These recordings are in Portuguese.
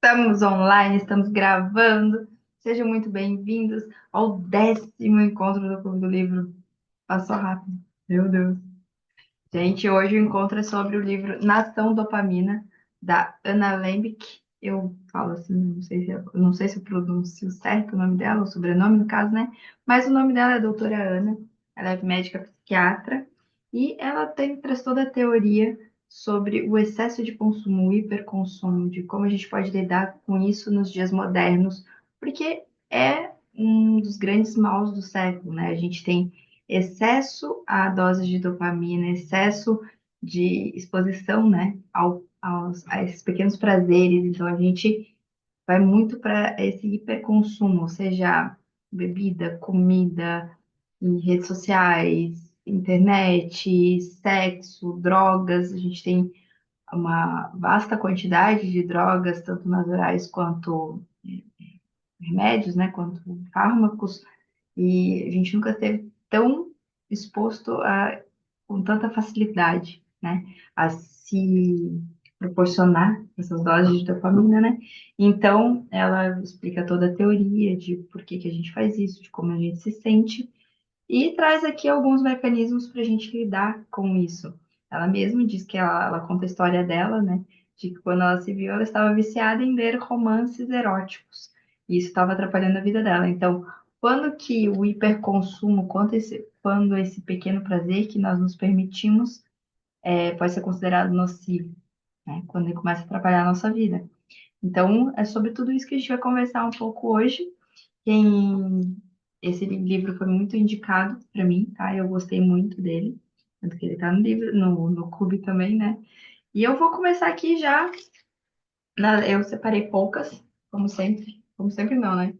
Estamos online, estamos gravando. Sejam muito bem-vindos ao 10º encontro do Clube do Livro. Passou rápido, meu Deus. Gente, hoje o encontro é sobre o livro Nação Dopamina, da Anna Lembke. Eu falo assim, não sei se eu pronuncio certo o nome dela, o sobrenome no caso, né? Mas o nome dela é doutora Ana. Ela é médica psiquiatra e ela traz toda a teoria sobre o excesso de consumo, o hiperconsumo, de como a gente pode lidar com isso nos dias modernos, porque é um dos grandes maus do século, né? A gente tem excesso a doses de dopamina, excesso de exposição, né, a esses pequenos prazeres. Então, a gente vai muito para esse hiperconsumo, seja bebida, comida, em redes sociais, internet, sexo, drogas. A gente tem uma vasta quantidade de drogas, tanto naturais quanto remédios, né, quanto fármacos, e a gente nunca esteve tão exposto com tanta facilidade, né, a se proporcionar essas doses de dopamina, né? Então, ela explica toda a teoria de por que que a gente faz isso, de como a gente se sente, e traz aqui alguns mecanismos para a gente lidar com isso. Ela mesma diz que ela conta a história dela, né? De que quando ela se viu, ela estava viciada em ler romances eróticos. E isso estava atrapalhando a vida dela. Então, quando que o hiperconsumo, quando esse pequeno prazer que nós nos permitimos, pode ser considerado nocivo, né? Quando ele começa a atrapalhar a nossa vida. Então, é sobre tudo isso que a gente vai conversar um pouco hoje. Quem Esse livro foi muito indicado para mim, tá? Eu gostei muito dele, tanto que ele tá no livro, no clube também, né? E eu vou começar aqui já. Eu separei poucas, como sempre não, né?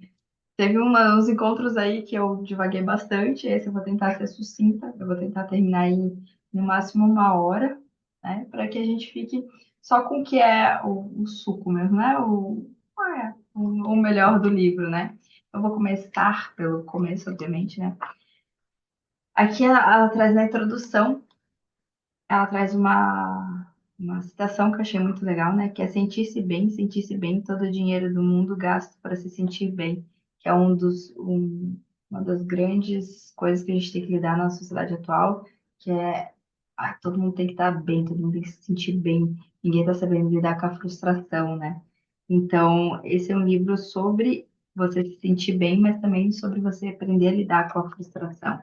Teve uns encontros aí que eu divaguei bastante, esse eu vou tentar ser sucinta, eu vou tentar terminar aí no máximo 1 hora, né? Para que a gente fique só com o que é o suco mesmo, né? O melhor do livro, né? Eu vou começar pelo começo, obviamente, né? Aqui ela traz na introdução, ela traz uma citação que eu achei muito legal, né? Que é sentir-se bem, todo o dinheiro do mundo gasto para se sentir bem, que é uma das grandes coisas que a gente tem que lidar na sociedade atual, que é todo mundo tem que estar bem, todo mundo tem que se sentir bem, ninguém está sabendo lidar com a frustração, né? Então, esse é um livro sobre você se sentir bem, mas também sobre você aprender a lidar com a frustração.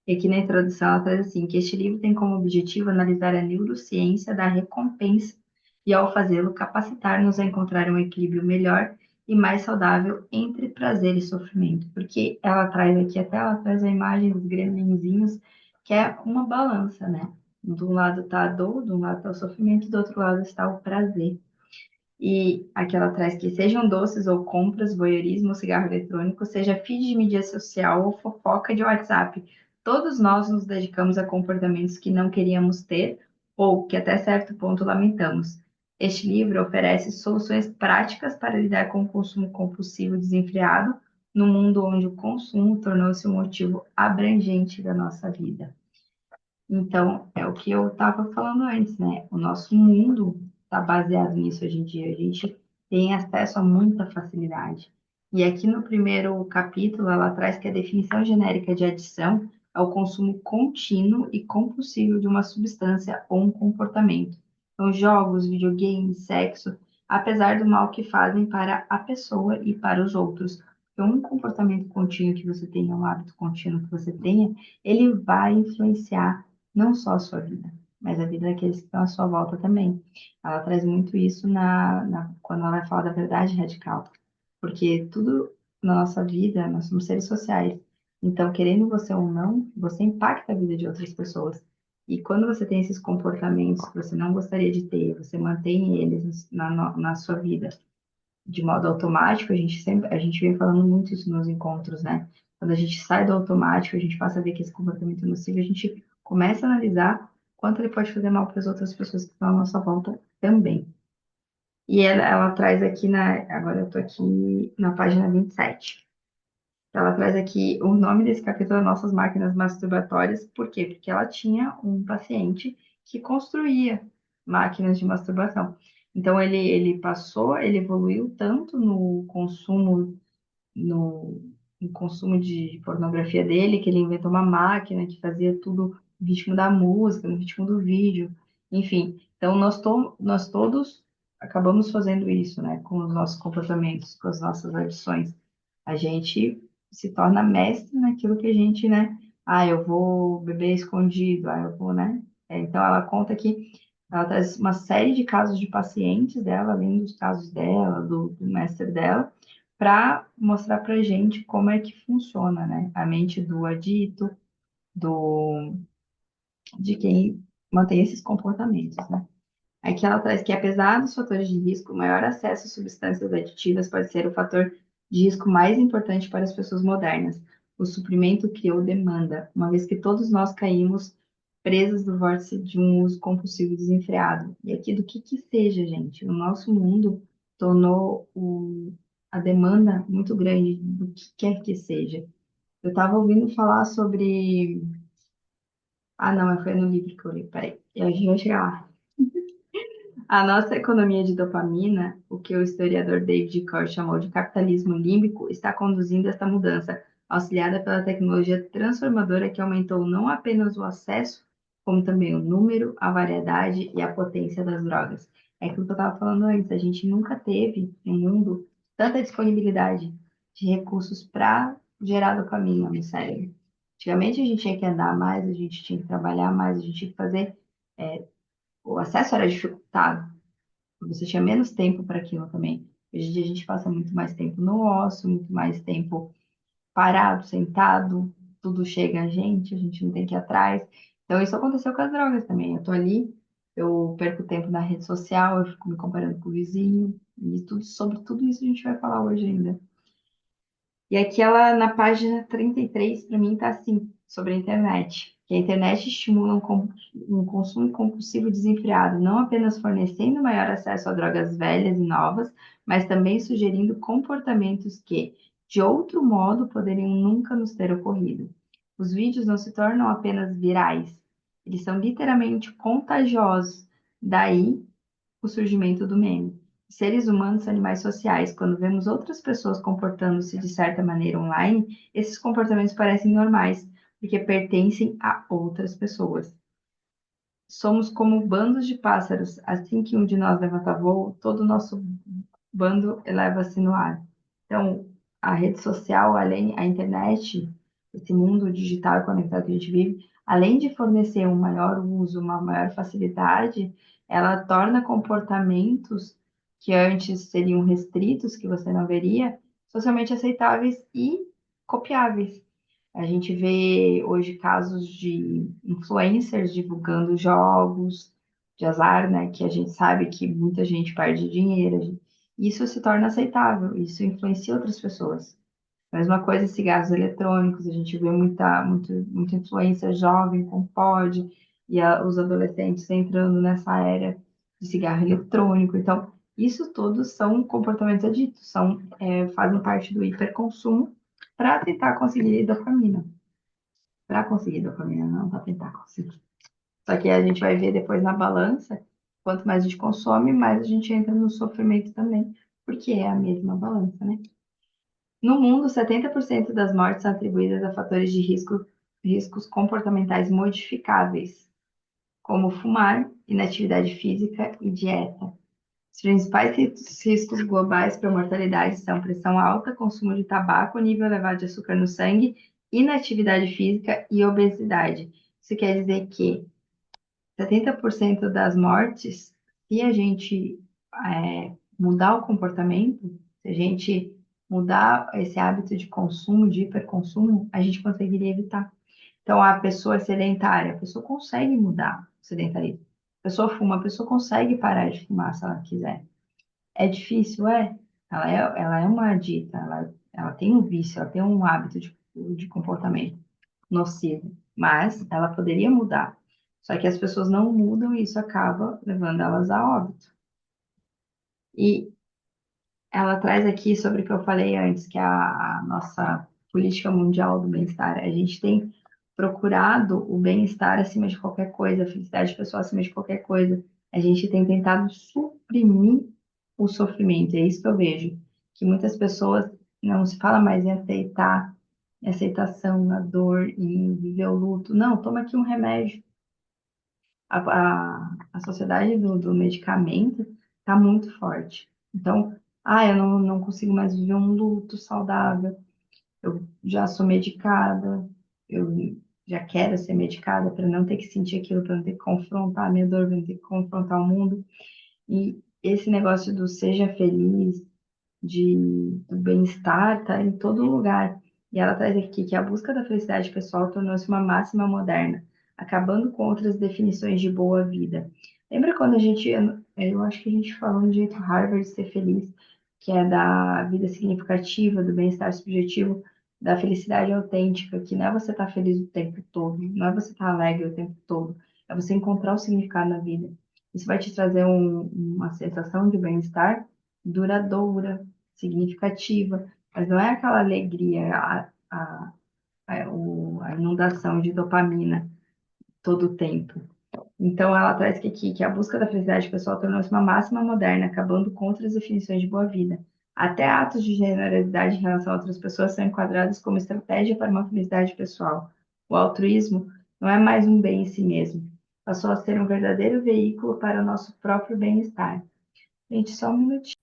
E aqui na introdução ela traz assim, que este livro tem como objetivo analisar a neurociência da recompensa e, ao fazê-lo, capacitar-nos a encontrar um equilíbrio melhor e mais saudável entre prazer e sofrimento. Porque ela traz a imagem dos gremlinzinhos, que é uma balança, né? De um lado está a dor, de um lado está o sofrimento, do outro lado está o prazer. E aqui ela traz que sejam doces ou compras, voyeurismo ou cigarro eletrônico, seja feed de mídia social ou fofoca de WhatsApp, todos nós nos dedicamos a comportamentos que não queríamos ter ou que até certo ponto lamentamos. Este livro oferece soluções práticas para lidar com o consumo compulsivo desenfreado no mundo onde o consumo tornou-se um motivo abrangente da nossa vida. Então, é o que eu estava falando antes, né? O nosso mundo está baseado nisso hoje em dia. A gente tem acesso a muita facilidade. E aqui no primeiro capítulo, ela traz que a definição genérica de adição é o consumo contínuo e compulsivo de uma substância ou um comportamento. Então, jogos, videogames, sexo, apesar do mal que fazem para a pessoa e para os outros. Então, um comportamento contínuo que você tenha, um hábito contínuo que você tenha, ele vai influenciar não só a sua vida, mas a vida daqueles que estão à sua volta também. Ela traz muito isso quando ela vai falar da verdade radical, porque tudo na nossa vida, nós somos seres sociais. Então, querendo você ou não, você impacta a vida de outras pessoas. E quando você tem esses comportamentos que você não gostaria de ter, você mantém eles na sua vida de modo automático, a gente vem falando muito isso nos encontros, né? Quando a gente sai do automático, a gente passa a ver que esse comportamento é nocivo, a gente começa a analisar quanto ele pode fazer mal para as outras pessoas que estão à nossa volta também. E ela traz aqui agora eu estou aqui na página 27. Ela traz aqui o nome desse capítulo, é Nossas Máquinas Masturbatórias. Por quê? Porque ela tinha um paciente que construía máquinas de masturbação. Então ele evoluiu tanto no, no consumo de pornografia dele, que ele inventou uma máquina que fazia tudo no ritmo da música, no ritmo do vídeo, enfim. Então nós todos acabamos fazendo isso, né, com os nossos comportamentos, com as nossas adições. A gente se torna mestre naquilo que a gente, né? Ah, eu vou beber escondido, ah, eu vou, né? Então ela conta que ela traz uma série de casos de pacientes dela, além dos casos dela, do mestre dela, para mostrar para gente como é que funciona, né? A mente do adito, do, de quem mantém esses comportamentos, né? Aqui ela traz que, apesar dos fatores de risco, o maior acesso a substâncias aditivas pode ser o fator de risco mais importante para as pessoas modernas. O suprimento criou demanda, uma vez que todos nós caímos presas do vórtice de um uso compulsivo e desenfreado. E aqui, do que seja, gente, o nosso mundo tornou a demanda muito grande do que quer que seja. Eu estava ouvindo falar sobre. Ah, não, foi no livro que eu li, peraí, a gente vai chegar lá. A nossa economia de dopamina, o que o historiador David Corr chamou de capitalismo límbico, está conduzindo esta mudança, auxiliada pela tecnologia transformadora que aumentou não apenas o acesso, como também o número, a variedade e a potência das drogas. É aquilo que eu estava falando antes, a gente nunca teve no mundo tanta disponibilidade de recursos para gerar dopamina no cérebro. Antigamente a gente tinha que andar mais, a gente tinha que trabalhar mais, a gente tinha que fazer, o acesso era dificultado. Você tinha menos tempo para aquilo também. Hoje em dia a gente passa muito mais tempo no ócio, muito mais tempo parado, sentado, tudo chega a gente não tem que ir atrás. Então isso aconteceu com as drogas também. Eu tô ali, eu perco tempo na rede social, eu fico me comparando com o vizinho, e tudo, sobre tudo isso a gente vai falar hoje ainda. E aqui ela, na página 33 para mim, está assim, sobre a internet. Que a internet estimula um consumo compulsivo desenfreado, não apenas fornecendo maior acesso a drogas velhas e novas, mas também sugerindo comportamentos que, de outro modo, poderiam nunca nos ter ocorrido. Os vídeos não se tornam apenas virais, eles são literalmente contagiosos. Daí o surgimento do meme. Seres humanos são animais sociais. Quando vemos outras pessoas comportando-se de certa maneira online, esses comportamentos parecem normais, porque pertencem a outras pessoas. Somos como bandos de pássaros. Assim que um de nós levanta voo, todo o nosso bando eleva-se no ar. Então, a rede social, além a internet, esse mundo digital e conectado que a gente vive, além de fornecer um maior uso, uma maior facilidade, ela torna comportamentos que antes seriam restritos, que você não veria, socialmente aceitáveis e copiáveis. A gente vê hoje casos de influencers divulgando jogos de azar, né? Que a gente sabe que muita gente perde dinheiro. Isso se torna aceitável, isso influencia outras pessoas. Mesma coisa, cigarros eletrônicos, a gente vê muita influência jovem com pod, e os adolescentes entrando nessa era de cigarro eletrônico. Então, isso todos são comportamentos aditos, fazem parte do hiperconsumo para tentar conseguir dopamina. Para conseguir dopamina, não para tentar conseguir. Só que a gente vai ver depois na balança, quanto mais a gente consome, mais a gente entra no sofrimento também, porque é a mesma balança, né? No mundo, 70% das mortes são atribuídas a fatores de riscos comportamentais modificáveis, como fumar, inatividade física e dieta. Os principais riscos globais para a mortalidade são pressão alta, consumo de tabaco, nível elevado de açúcar no sangue, inatividade física e obesidade. Isso quer dizer que 70% das mortes, se a gente mudar o comportamento, se a gente mudar esse hábito de consumo, de hiperconsumo, a gente conseguiria evitar. Então, a pessoa sedentária, a pessoa consegue mudar o sedentarismo. A pessoa fuma, a pessoa consegue parar de fumar se ela quiser. É difícil, é? Ela é uma adita, ela tem um vício, ela tem um hábito de comportamento nocivo, mas ela poderia mudar. Só que as pessoas não mudam e isso acaba levando elas a óbito. E ela traz aqui sobre o que eu falei antes, que é a nossa política mundial do bem-estar. A gente tem procurado o bem-estar acima de qualquer coisa, a felicidade pessoal acima de qualquer coisa. A gente tem tentado suprimir o sofrimento. É isso que eu vejo, que muitas pessoas não se fala mais em aceitar, em aceitação na dor, em viver o luto. Não, toma aqui um remédio. A sociedade do medicamento está muito forte. Então, eu não consigo mais viver um luto saudável. Eu já sou medicada, eu já quero ser medicada para não ter que sentir aquilo, para não ter que confrontar a minha dor, para não ter que confrontar o mundo. E esse negócio do seja feliz, do bem-estar, tá em todo lugar. E ela traz aqui que a busca da felicidade pessoal tornou-se uma máxima moderna, acabando com outras definições de boa vida. Lembra quando eu acho que a gente falou no jeito Harvard de ser feliz, que é da vida significativa, do bem-estar subjetivo, da felicidade autêntica, que não é você estar feliz o tempo todo, não é você estar alegre o tempo todo, é você encontrar o significado na vida. Isso vai te trazer uma sensação de bem-estar duradoura, significativa, mas não é aquela alegria, a inundação de dopamina todo o tempo. Então, ela traz que aqui que a busca da felicidade pessoal tornou-se uma máxima moderna, acabando com outras definições de boa vida. Até atos de generosidade em relação a outras pessoas são enquadrados como estratégia para uma felicidade pessoal. O altruísmo não é mais um bem em si mesmo, passou a ser um verdadeiro veículo para o nosso próprio bem-estar. Gente, só um minutinho.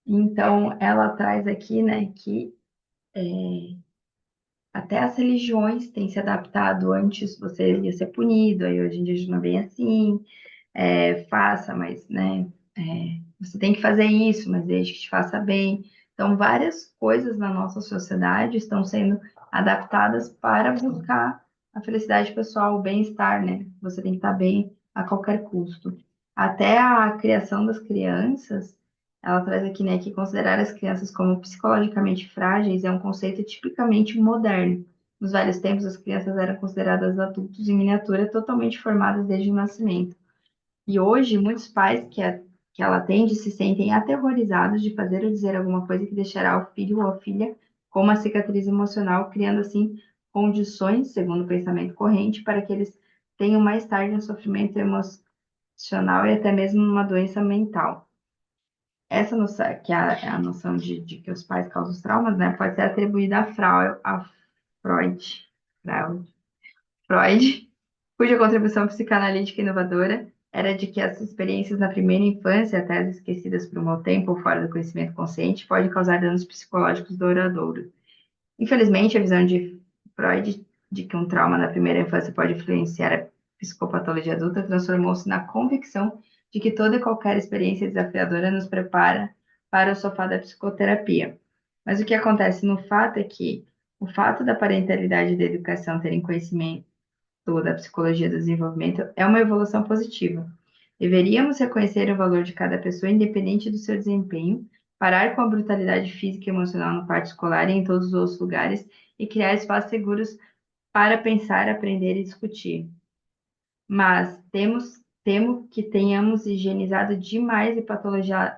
Então, ela traz aqui, né, que até as religiões têm se adaptado. Antes você ia ser punido, aí hoje em dia já não é bem assim. Faça, mas, né, você tem que fazer isso, mas desde que te faça bem. Então, várias coisas na nossa sociedade estão sendo adaptadas para buscar a felicidade pessoal, o bem-estar, né? Você tem que estar bem a qualquer custo. Até a criação das crianças, ela traz aqui, né, que considerar as crianças como psicologicamente frágeis é um conceito tipicamente moderno. Nos velhos tempos, as crianças eram consideradas adultos em miniatura, totalmente formadas desde o nascimento. E hoje, muitos pais que ela atende se sentem aterrorizados de fazer ou dizer alguma coisa que deixará o filho ou a filha com uma cicatriz emocional, criando assim condições, segundo o pensamento corrente, para que eles tenham mais tarde um sofrimento emocional e até mesmo uma doença mental. Essa noção, que é a noção de que os pais causam os traumas, né, pode ser atribuída a Freud, Freud, Freud, cuja contribuição psicanalítica inovadora era de que as experiências na primeira infância, até as esquecidas por um mau tempo ou fora do conhecimento consciente, podem causar danos psicológicos duradouros. Infelizmente, a visão de Freud de que um trauma na primeira infância pode influenciar a psicopatologia adulta transformou-se na convicção de que toda e qualquer experiência desafiadora nos prepara para o sofá da psicoterapia. Mas o que acontece no fato é que o fato da parentalidade e da educação terem conhecimento da psicologia do desenvolvimento é uma evolução positiva. Deveríamos reconhecer o valor de cada pessoa, independente do seu desempenho, parar com a brutalidade física e emocional no pátio escolar e em todos os outros lugares e criar espaços seguros para pensar, aprender e discutir. Mas temo que tenhamos higienizado demais e patologizado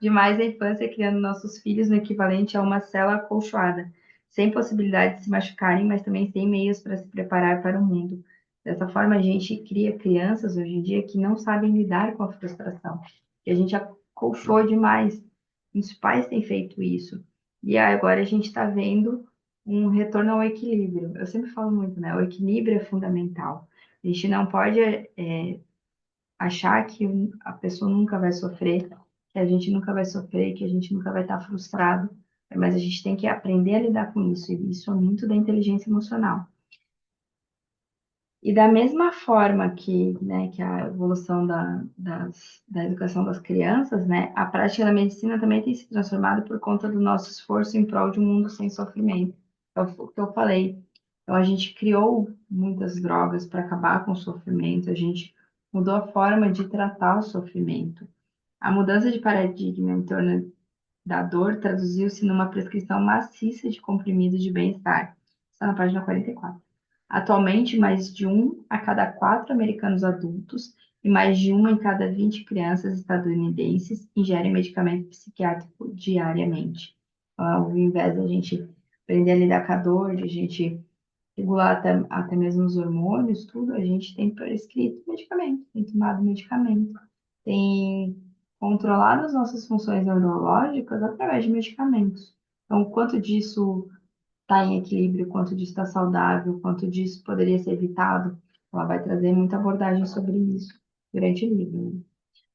demais a infância, criando nossos filhos no equivalente a uma cela acolchoada, sem possibilidade de se machucarem, mas também sem meios para se preparar para o mundo. Dessa forma, a gente cria crianças hoje em dia que não sabem lidar com a frustração, que a gente acolchoou demais. Os pais têm feito isso. E agora a gente está vendo um retorno ao equilíbrio. Eu sempre falo muito, né? O equilíbrio é fundamental. A gente não pode achar que a pessoa nunca vai sofrer, que a gente nunca vai sofrer, que a gente nunca vai estar frustrado, mas a gente tem que aprender a lidar com isso, e isso é muito da inteligência emocional. E da mesma forma que, né, que a evolução da educação das crianças, né, a prática da medicina também tem se transformado por conta do nosso esforço em prol de um mundo sem sofrimento. É o que eu falei. Então, a gente criou muitas drogas para acabar com o sofrimento, a gente mudou a forma de tratar o sofrimento. A mudança de paradigma em torno da dor traduziu-se numa prescrição maciça de comprimidos de bem-estar. Está na página 44. Atualmente, mais de um a cada quatro americanos adultos e mais de uma em cada 20 crianças estadunidenses ingerem medicamento psiquiátrico diariamente. Então, ao invés de a gente aprender a lidar com a dor, de a gente regular até mesmo os hormônios, tudo, a gente tem prescrito medicamento, tem tomado medicamento, tem controlado as nossas funções neurológicas através de medicamentos. Então, o quanto disso está em equilíbrio, o quanto disso está saudável, o quanto disso poderia ser evitado, ela vai trazer muita abordagem sobre isso durante o livro, né?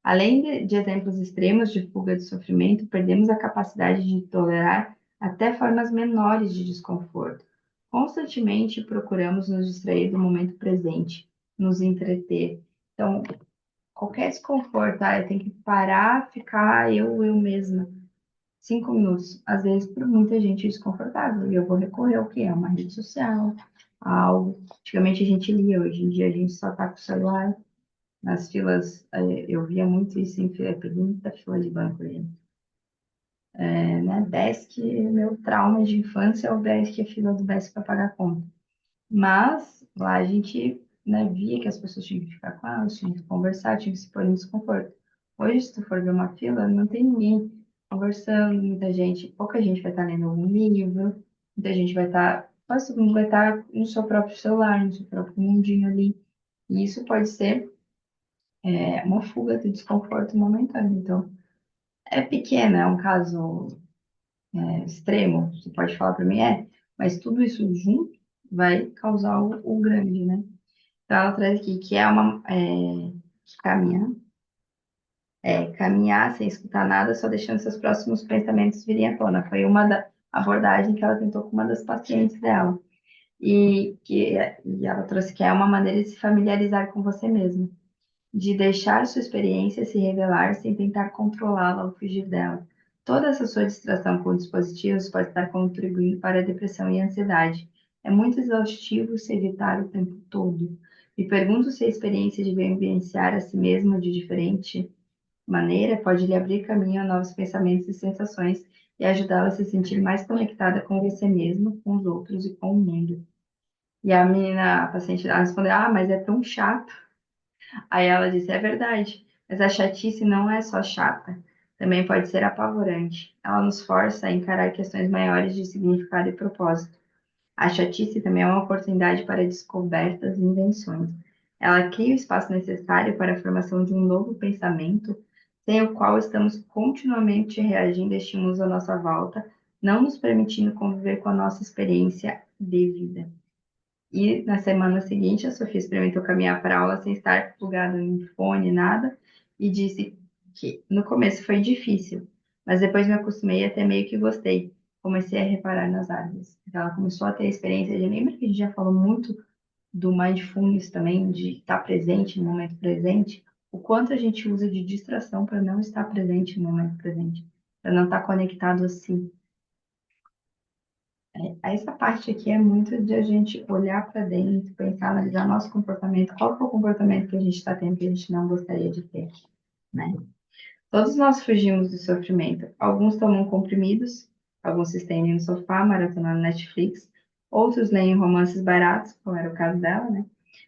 Além de exemplos extremos de fuga de sofrimento, perdemos a capacidade de tolerar até formas menores de desconforto. Constantemente procuramos nos distrair do momento presente, nos entreter. Então, qualquer desconforto, eu tenho que parar, ficar eu mesma. 5 minutos, às vezes, para muita gente é desconfortável. E eu vou recorrer ao que é uma rede social, a algo. Antigamente a gente lia, hoje em dia a gente só está com o celular. Nas filas, eu via muito isso em fila, peguei muita fila de banco, gente. Né? Desk, meu trauma de infância é o Desk, a fila do Desk para pagar a conta. Mas lá a gente, né, via que as pessoas tinham que ficar com elas, tinham que conversar, tinham que se pôr em desconforto. Hoje, se tu for ver uma fila, não tem ninguém conversando, muita gente, pouca gente vai estar lendo algum livro, muita gente vai estar, quase todo mundo vai estar no seu próprio celular, no seu próprio mundinho ali. E isso pode ser uma fuga de desconforto momentâneo. Então, é pequena, é um caso extremo, você pode falar para mim, mas tudo isso junto vai causar o grande, né? Então, ela traz aqui que é caminhar, caminhar sem escutar nada, só deixando seus próximos pensamentos virem à tona. Foi uma da abordagem que ela tentou com uma das pacientes dela. E ela trouxe que é uma maneira de se familiarizar com você mesmo, de deixar sua experiência se revelar sem tentar controlá-la ou fugir dela. Toda essa sua distração com dispositivos pode estar contribuindo para a depressão e a ansiedade. É muito exaustivo se evitar o tempo todo. Me pergunto se a experiência de vivenciar a si mesmo de diferente maneira pode lhe abrir caminho a novos pensamentos e sensações e ajudá-la a se sentir mais conectada com você mesmo, com os outros e com o mundo. E a menina, a paciente, ela respondeu: Ah, mas é tão chato. Aí ela disse: É verdade, mas a chatice não é só chata, também pode ser apavorante. Ela nos força a encarar questões maiores de significado e propósito. A chatice também é uma oportunidade para descobertas e invenções. Ela cria o espaço necessário para a formação de um novo pensamento, sem o qual estamos continuamente reagindo a estímulos à nossa volta, não nos permitindo conviver com a nossa experiência de vida. E na semana seguinte, a Sofia experimentou caminhar para a aula sem estar plugada em fone, nada, e disse que no começo foi difícil, mas depois me acostumei e até meio que gostei. Comecei a reparar nas árvores. Então, ela começou a ter a experiência de. Lembra que a gente já falou muito do mindfulness também, de estar presente no momento presente? O quanto a gente usa de distração para não estar presente no momento presente, para não estar conectado assim. Essa parte aqui é muito de a gente olhar para dentro, pensar, analisar nosso comportamento, qual que é o comportamento que a gente está tendo que a gente não gostaria de ter, né? Todos nós fugimos do sofrimento. Alguns tomam comprimidos, alguns se estendem no sofá, maratonando Netflix, outros leem romances baratos, como era o caso dela, né?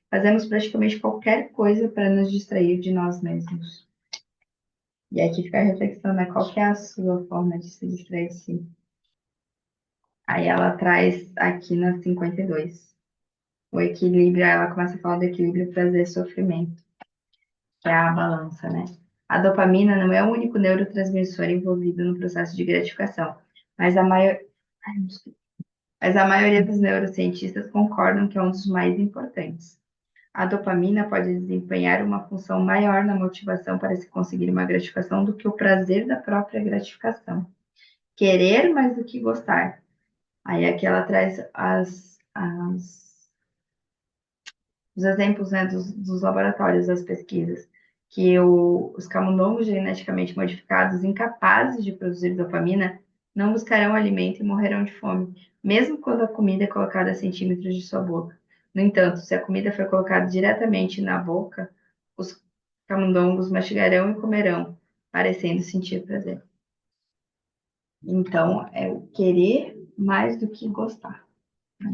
Fazemos praticamente qualquer coisa para nos distrair de nós mesmos. E aqui fica a reflexão, né? Qual que é a sua forma de se distrair de si? Aí ela traz aqui na 52. O equilíbrio, ela começa a falar do equilíbrio prazer-sofrimento, que é a balança, né? A dopamina não é o único neurotransmissor envolvido no processo de gratificação, mas Ai, desculpa. Mas a maioria dos neurocientistas concordam que é um dos mais importantes. A dopamina pode desempenhar uma função maior na motivação para se conseguir uma gratificação do que o prazer da própria gratificação. Querer mais do que gostar. Aí aqui ela traz os exemplos, né, dos laboratórios, das pesquisas, que os camundongos geneticamente modificados, incapazes de produzir dopamina, não buscarão alimento e morrerão de fome, mesmo quando a comida é colocada a centímetros de sua boca. No entanto, se a comida for colocada diretamente na boca, os camundongos mastigarão e comerão, parecendo sentir prazer. Então, é o querer mais do que gostar, né?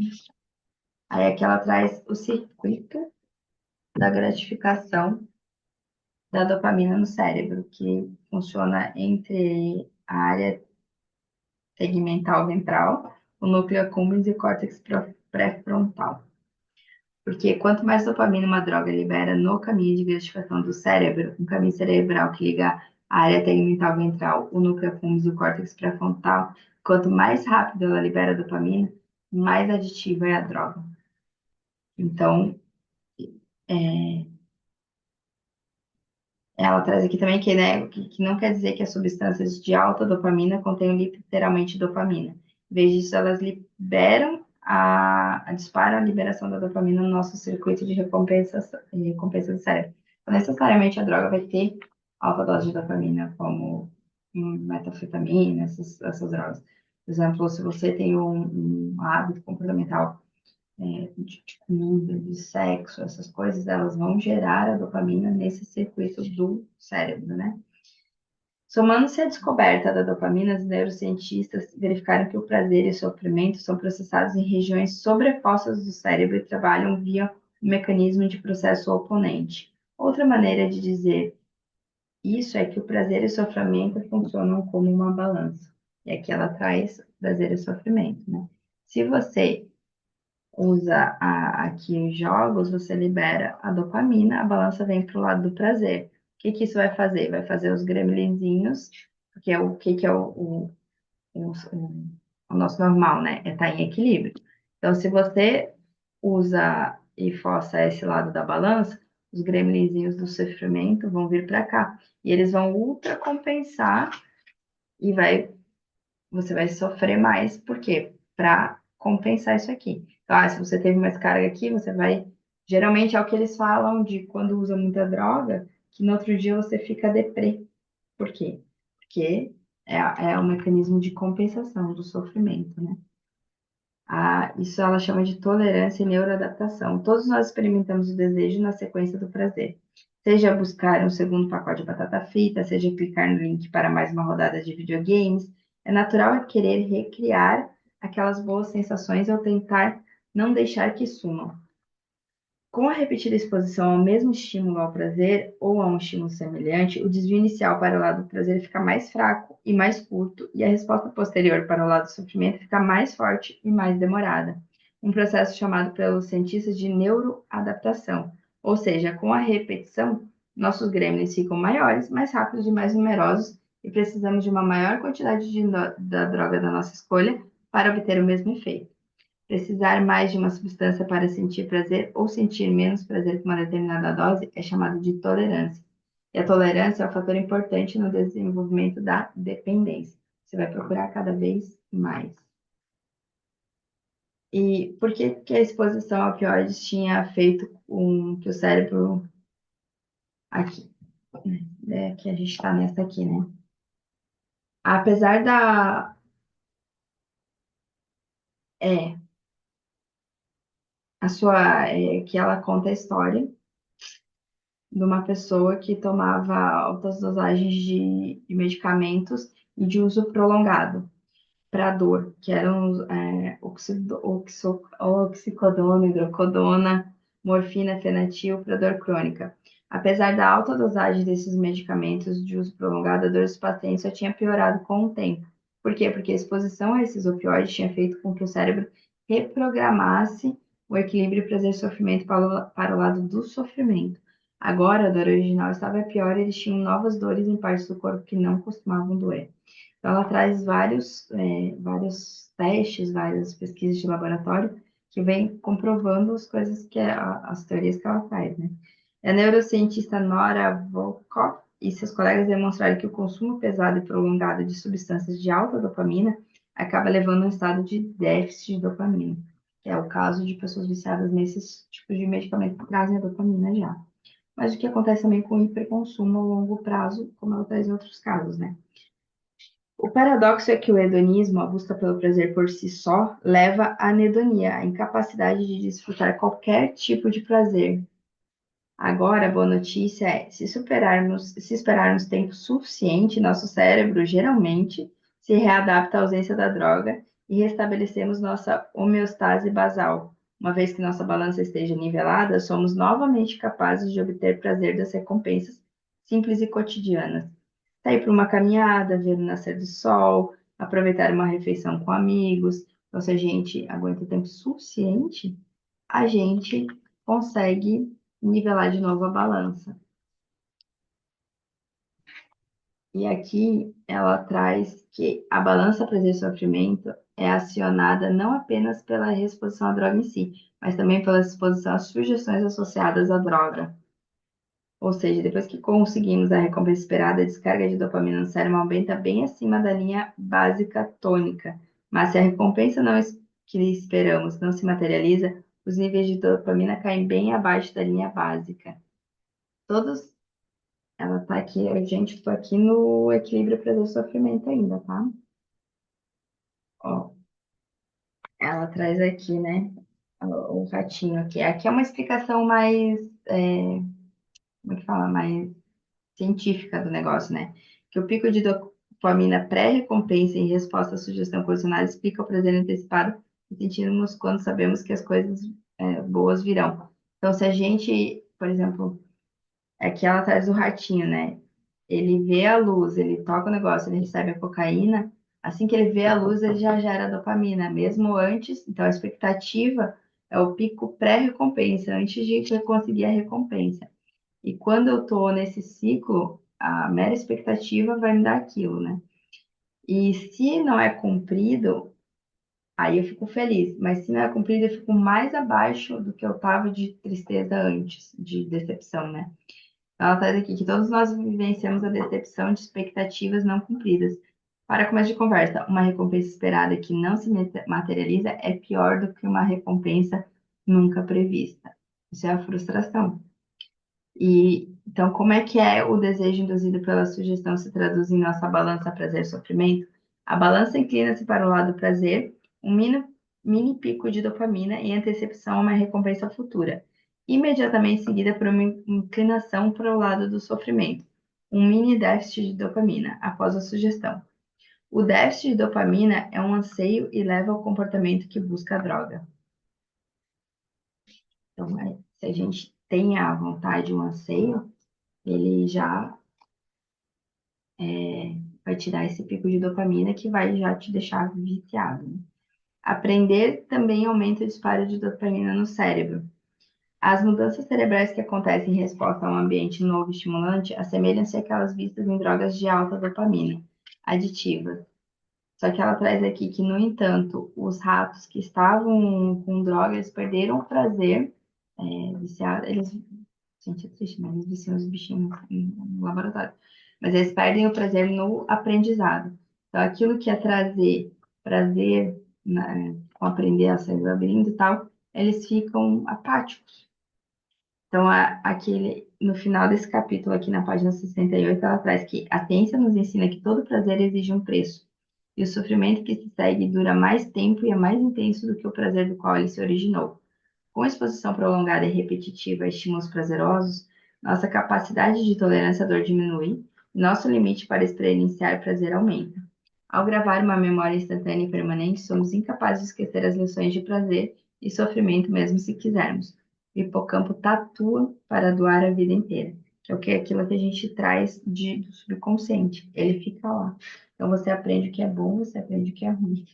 Aí aqui ela traz o circuito da gratificação da dopamina no cérebro, que funciona entre a área tegmental ventral, o núcleo accumbens e o córtex pré-frontal. Porque quanto mais dopamina uma droga libera no caminho de gratificação do cérebro, um caminho cerebral que liga a área tegmental ventral, o núcleo accumbens e o córtex pré-frontal, quanto mais rápido ela libera dopamina, mais aditiva é a droga. Então, é, ela traz aqui também que, né, que não quer dizer que as substâncias de alta dopamina contenham literalmente dopamina. Em vez disso, elas liberam disparam a liberação da dopamina no nosso circuito de recompensa do cérebro. Então, necessariamente a droga vai ter alta dose de dopamina, como metanfetamina, essas drogas. Por exemplo, se você tem um hábito comportamental de comida, de sexo, essas coisas, elas vão gerar a dopamina nesse circuito do cérebro, né? Somando-se à descoberta da dopamina, os neurocientistas verificaram que o prazer e o sofrimento são processados em regiões sobrepostas do cérebro e trabalham via um mecanismo de processo oponente. Outra maneira de dizer isso é que o prazer e o sofrimento funcionam como uma balança. E aqui ela traz prazer e sofrimento, né? Se você usa aqui os jogos, você libera a dopamina, a balança vem para o lado do prazer. O que que isso vai fazer? Vai fazer os gremlinzinhos, porque o que que é o, o nosso normal, né? É estar em equilíbrio. Então, se você usa e força esse lado da balança, os gremlinzinhos do sofrimento vão vir para cá. E eles vão ultra compensar e você vai sofrer mais, por quê? Para compensar isso aqui. Então, se você teve mais carga aqui, você vai. Geralmente é o que eles falam de quando usa muita droga, que no outro dia você fica deprê. Por quê? Porque é um mecanismo de compensação do sofrimento, né? Isso ela chama de tolerância e neuroadaptação. Todos nós experimentamos o desejo na sequência do prazer. Seja buscar um segundo pacote de batata frita, seja clicar no link para mais uma rodada de videogames. É natural querer recriar aquelas boas sensações ou tentar não deixar que sumam. Com a repetida exposição ao mesmo estímulo ao prazer ou a um estímulo semelhante, o desvio inicial para o lado do prazer fica mais fraco e mais curto, e a resposta posterior para o lado do sofrimento fica mais forte e mais demorada. Um processo chamado pelos cientistas de neuroadaptação. Ou seja, com a repetição, nossos gremlins ficam maiores, mais rápidos e mais numerosos, e precisamos de uma maior quantidade da droga da nossa escolha para obter o mesmo efeito. Precisar mais de uma substância para sentir prazer ou sentir menos prazer com uma determinada dose é chamado de tolerância. E a tolerância é um fator importante no desenvolvimento da dependência. Você vai procurar cada vez mais. E por que que a exposição a opioides tinha feito com que o cérebro aqui, que a gente está nessa aqui, né? Apesar da é a sua que ela conta a história de uma pessoa que tomava altas dosagens de medicamentos e de uso prolongado para dor, que eram oxicodona, hidrocodona, morfina, fenatil para dor crônica. Apesar da alta dosagem desses medicamentos de uso prolongado, a dor dos pacientes só tinha piorado com o tempo. Por quê? Porque a exposição a esses opioides tinha feito com que o cérebro reprogramasse o equilíbrio prazer-sofrimento para o lado do sofrimento. Agora, a dor original estava pior e eles tinham novas dores em partes do corpo que não costumavam doer. Então, ela traz vários testes, várias pesquisas de laboratório que vem comprovando as coisas as teorias que ela traz, né? A neurocientista Nora Volkow e seus colegas demonstraram que o consumo pesado e prolongado de substâncias de alta dopamina acaba levando a um estado de déficit de dopamina, que é o caso de pessoas viciadas nesses tipos de medicamento que trazem a dopamina já. Mas o que acontece também com o hiperconsumo a longo prazo, como ela traz em outros casos, né? O paradoxo é que o hedonismo, a busca pelo prazer por si só, leva à anedonia, a incapacidade de desfrutar qualquer tipo de prazer. Agora, a boa notícia é, se esperarmos tempo suficiente, nosso cérebro geralmente se readapta à ausência da droga e restabelecemos nossa homeostase basal. Uma vez que nossa balança esteja nivelada, somos novamente capazes de obter prazer das recompensas simples e cotidianas. Sair para uma caminhada, ver o nascer do sol, aproveitar uma refeição com amigos, Então, se a gente aguenta tempo suficiente, a gente consegue nivelar de novo a balança. E aqui ela traz que a balança prazer e sofrimento é acionada não apenas pela exposição à droga em si, mas também pela exposição às sugestões associadas à droga. Ou seja, depois que conseguimos a recompensa esperada, a descarga de dopamina no cérebro aumenta bem acima da linha básica tônica. Mas se a recompensa que esperamos não se materializa, os níveis de dopamina caem bem abaixo da linha básica. Todos, ela tá aqui, gente, tô aqui no equilíbrio prazer-sofrimento ainda, tá? Ó, ela traz aqui, né, o ratinho aqui. Aqui é uma explicação mais, como é que fala? Mais científica do negócio, né? Que o pico de dopamina pré-recompensa em resposta à sugestão condicionada explica o prazer antecipado que sentimos quando sabemos que as coisas boas virão. Então, se a gente, por exemplo, aqui ela traz o ratinho, né? Ele vê a luz, ele toca o negócio, ele recebe a cocaína. Assim que ele vê a luz, ele já gera dopamina, mesmo antes. Então, a expectativa é o pico pré-recompensa, antes de conseguir a recompensa. E quando eu tô nesse ciclo, a mera expectativa vai me dar aquilo, né? E se não é cumprido, aí eu fico feliz. Mas se não é cumprido, eu fico mais abaixo do que eu tava de tristeza antes, de decepção, né? Ela traz aqui que todos nós vivenciamos a decepção de expectativas não cumpridas. Para começo de conversa, uma recompensa esperada que não se materializa é pior do que uma recompensa nunca prevista. Isso é a frustração. E então, como é que é o desejo induzido pela sugestão se traduz em nossa balança prazer-sofrimento? A balança inclina-se para o lado prazer, um mini pico de dopamina em antecipação a uma recompensa futura, imediatamente seguida por uma inclinação para o lado do sofrimento, um mini déficit de dopamina após a sugestão. O déficit de dopamina é um anseio e leva ao comportamento que busca a droga. Então, se a gente tem a vontade, um anseio, ele já vai te dar esse pico de dopamina que vai já te deixar viciado, né? Aprender também aumenta o disparo de dopamina no cérebro. As mudanças cerebrais que acontecem em resposta a um ambiente novo e estimulante assemelham-se àquelas vistas em drogas de alta dopamina, aditivas. Só que ela traz aqui que, no entanto, os ratos que estavam com drogas perderam o prazer, viciados, gente, é triste, né? Eles viciam os bichinhos no laboratório. Mas eles perdem o prazer no aprendizado. Então, aquilo que é trazer prazer com aprender a sair do labirinto e tal, eles ficam apáticos. Então, no final desse capítulo, aqui na página 68, ela traz que a ciência nos ensina que todo prazer exige um preço. E o sofrimento que se segue dura mais tempo e é mais intenso do que o prazer do qual ele se originou. Com exposição prolongada e repetitiva a estímulos prazerosos, nossa capacidade de tolerância à dor diminui e nosso limite para experienciar prazer aumenta. Ao gravar uma memória instantânea e permanente, somos incapazes de esquecer as lições de prazer e sofrimento, mesmo se quisermos. O hipocampo tatua para doar a vida inteira, que é aquilo que a gente traz do subconsciente. Ele fica lá. Então você aprende o que é bom, você aprende o que é ruim.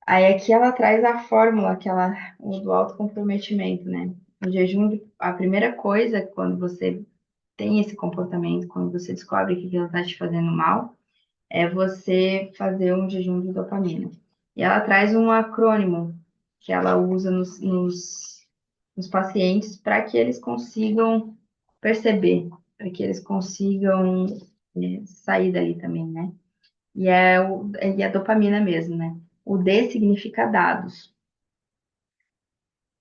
Aí aqui ela traz a fórmula, o do autocomprometimento, né? O jejum, a primeira coisa, quando você tem esse comportamento, quando você descobre que aquilo está te fazendo mal, é você fazer um jejum de dopamina. E ela traz um acrônimo que ela usa nos pacientes para que eles consigam perceber, para que eles consigam sair dali também, né? E a dopamina mesmo, né? O D significa dados,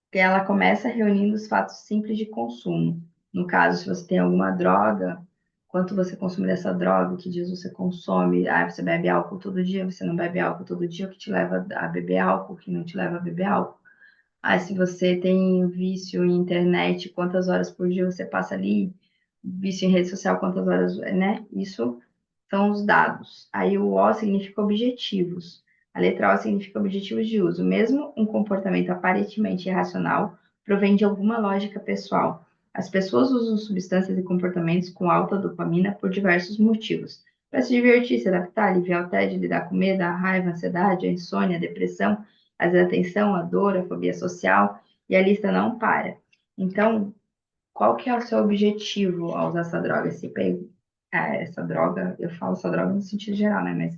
que ela começa reunindo os fatos simples de consumo. No caso, se você tem alguma droga, quanto você consome dessa droga, que dias você consome, você bebe álcool todo dia, você não bebe álcool todo dia, o que te leva a beber álcool, o que não te leva a beber álcool. Se você tem vício em internet, quantas horas por dia você passa ali, vício em rede social, quantas horas, né? Isso são os dados. Aí o O significa objetivos. A letra O significa objetivos de uso. Mesmo um comportamento aparentemente irracional provém de alguma lógica pessoal. As pessoas usam substâncias e comportamentos com alta dopamina por diversos motivos. para se divertir, se adaptar, aliviar o tédio, lidar com medo, a raiva, a ansiedade, a insônia, a depressão, a desatenção, a dor, a fobia social, e a lista não para. Então, qual que é o seu objetivo ao usar essa droga? Essa droga, eu falo essa droga no sentido geral, né? Mas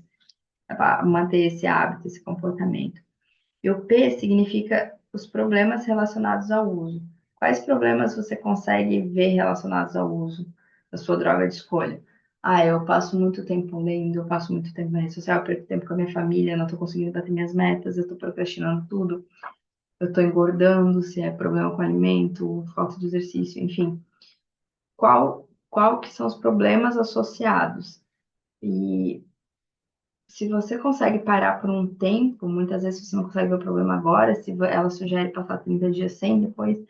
é para manter esse hábito, esse comportamento. E o P significa os problemas relacionados ao uso. Quais problemas você consegue ver relacionados ao uso da sua droga de escolha? Ah, eu passo muito tempo lendo, eu passo muito tempo na rede social, eu perco tempo com a minha família, não estou conseguindo bater minhas metas, eu estou procrastinando tudo, eu estou engordando, se é problema com alimento, falta de exercício, enfim. Qual que são os problemas associados? E se você consegue parar por um tempo, muitas vezes você não consegue ver o problema agora, se ela sugere passar 30 dias sem, depois,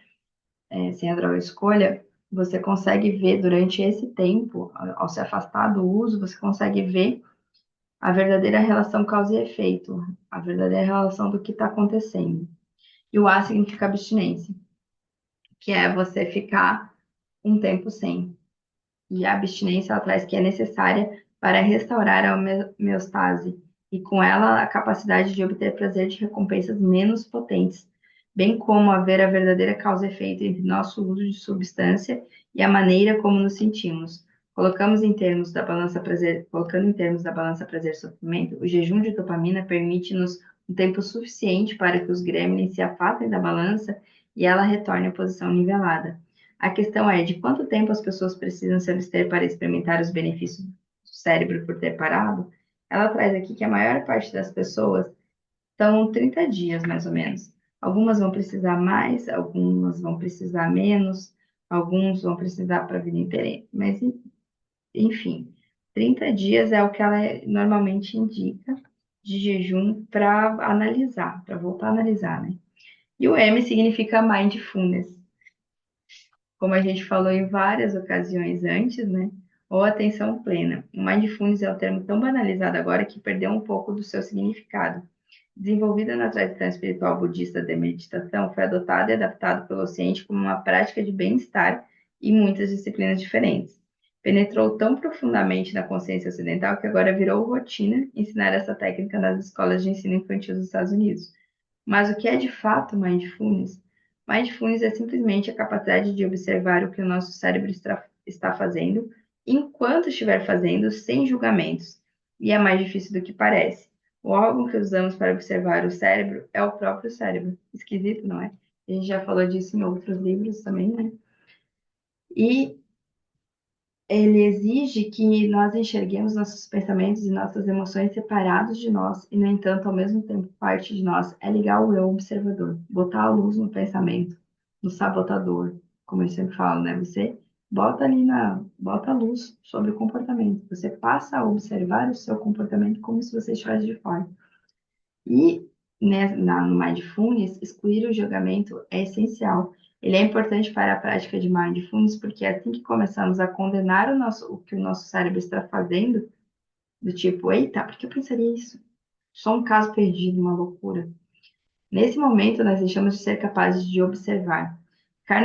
sem a droga escolha, você consegue ver durante esse tempo, ao se afastar do uso, você consegue ver a verdadeira relação causa e efeito, a verdadeira relação do que está acontecendo. E o A significa abstinência, que é você ficar um tempo sem. E a abstinência ela traz que é necessária para restaurar a homeostase e com ela a capacidade de obter prazer de recompensas menos potentes, bem como haver a verdadeira causa e efeito entre nosso uso de substância e a maneira como nos sentimos. Colocando em termos da balança prazer-sofrimento, o jejum de dopamina permite-nos um tempo suficiente para que os gremlins se afastem da balança e ela retorne à posição nivelada. A questão é de quanto tempo as pessoas precisam se abster para experimentar os benefícios do cérebro por ter parado. Ela traz aqui que a maior parte das pessoas estão 30 dias, mais ou menos. Algumas vão precisar mais, algumas vão precisar menos, alguns vão precisar para a vida inteira. Mas, enfim, 30 dias é o que ela normalmente indica de jejum para analisar, para voltar a analisar, né? E o M significa mindfulness, como a gente falou em várias ocasiões antes, né? Ou atenção plena. O mindfulness é um termo tão banalizado agora que perdeu um pouco do seu significado. Desenvolvida na tradição espiritual budista de meditação, foi adotado e adaptado pelo Ocidente como uma prática de bem-estar em muitas disciplinas diferentes. Penetrou tão profundamente na consciência ocidental que agora virou rotina ensinar essa técnica nas escolas de ensino infantil dos Estados Unidos. Mas o que é de fato mindfulness? Mindfulness é simplesmente a capacidade de observar o que o nosso cérebro está fazendo, enquanto estiver fazendo, sem julgamentos. E é mais difícil do que parece. O órgão que usamos para observar o cérebro é o próprio cérebro. Esquisito, não é? A gente já falou disso em outros livros também, né? E ele exige que nós enxerguemos nossos pensamentos e nossas emoções separados de nós e, no entanto, ao mesmo tempo, parte de nós é ligar o eu observador, botar a luz no pensamento, no sabotador, como eu sempre falo, né? Você bota a luz sobre o comportamento. Você passa a observar o seu comportamento como se você estivesse de fora. E né, no Mindfulness, excluir o julgamento é essencial. Ele é importante para a prática de Mindfulness, porque é assim que começamos a condenar o que o nosso cérebro está fazendo, do tipo, eita, por que eu pensaria isso? Só um caso perdido, uma loucura. Nesse momento, nós deixamos de ser capazes de observar. Ficar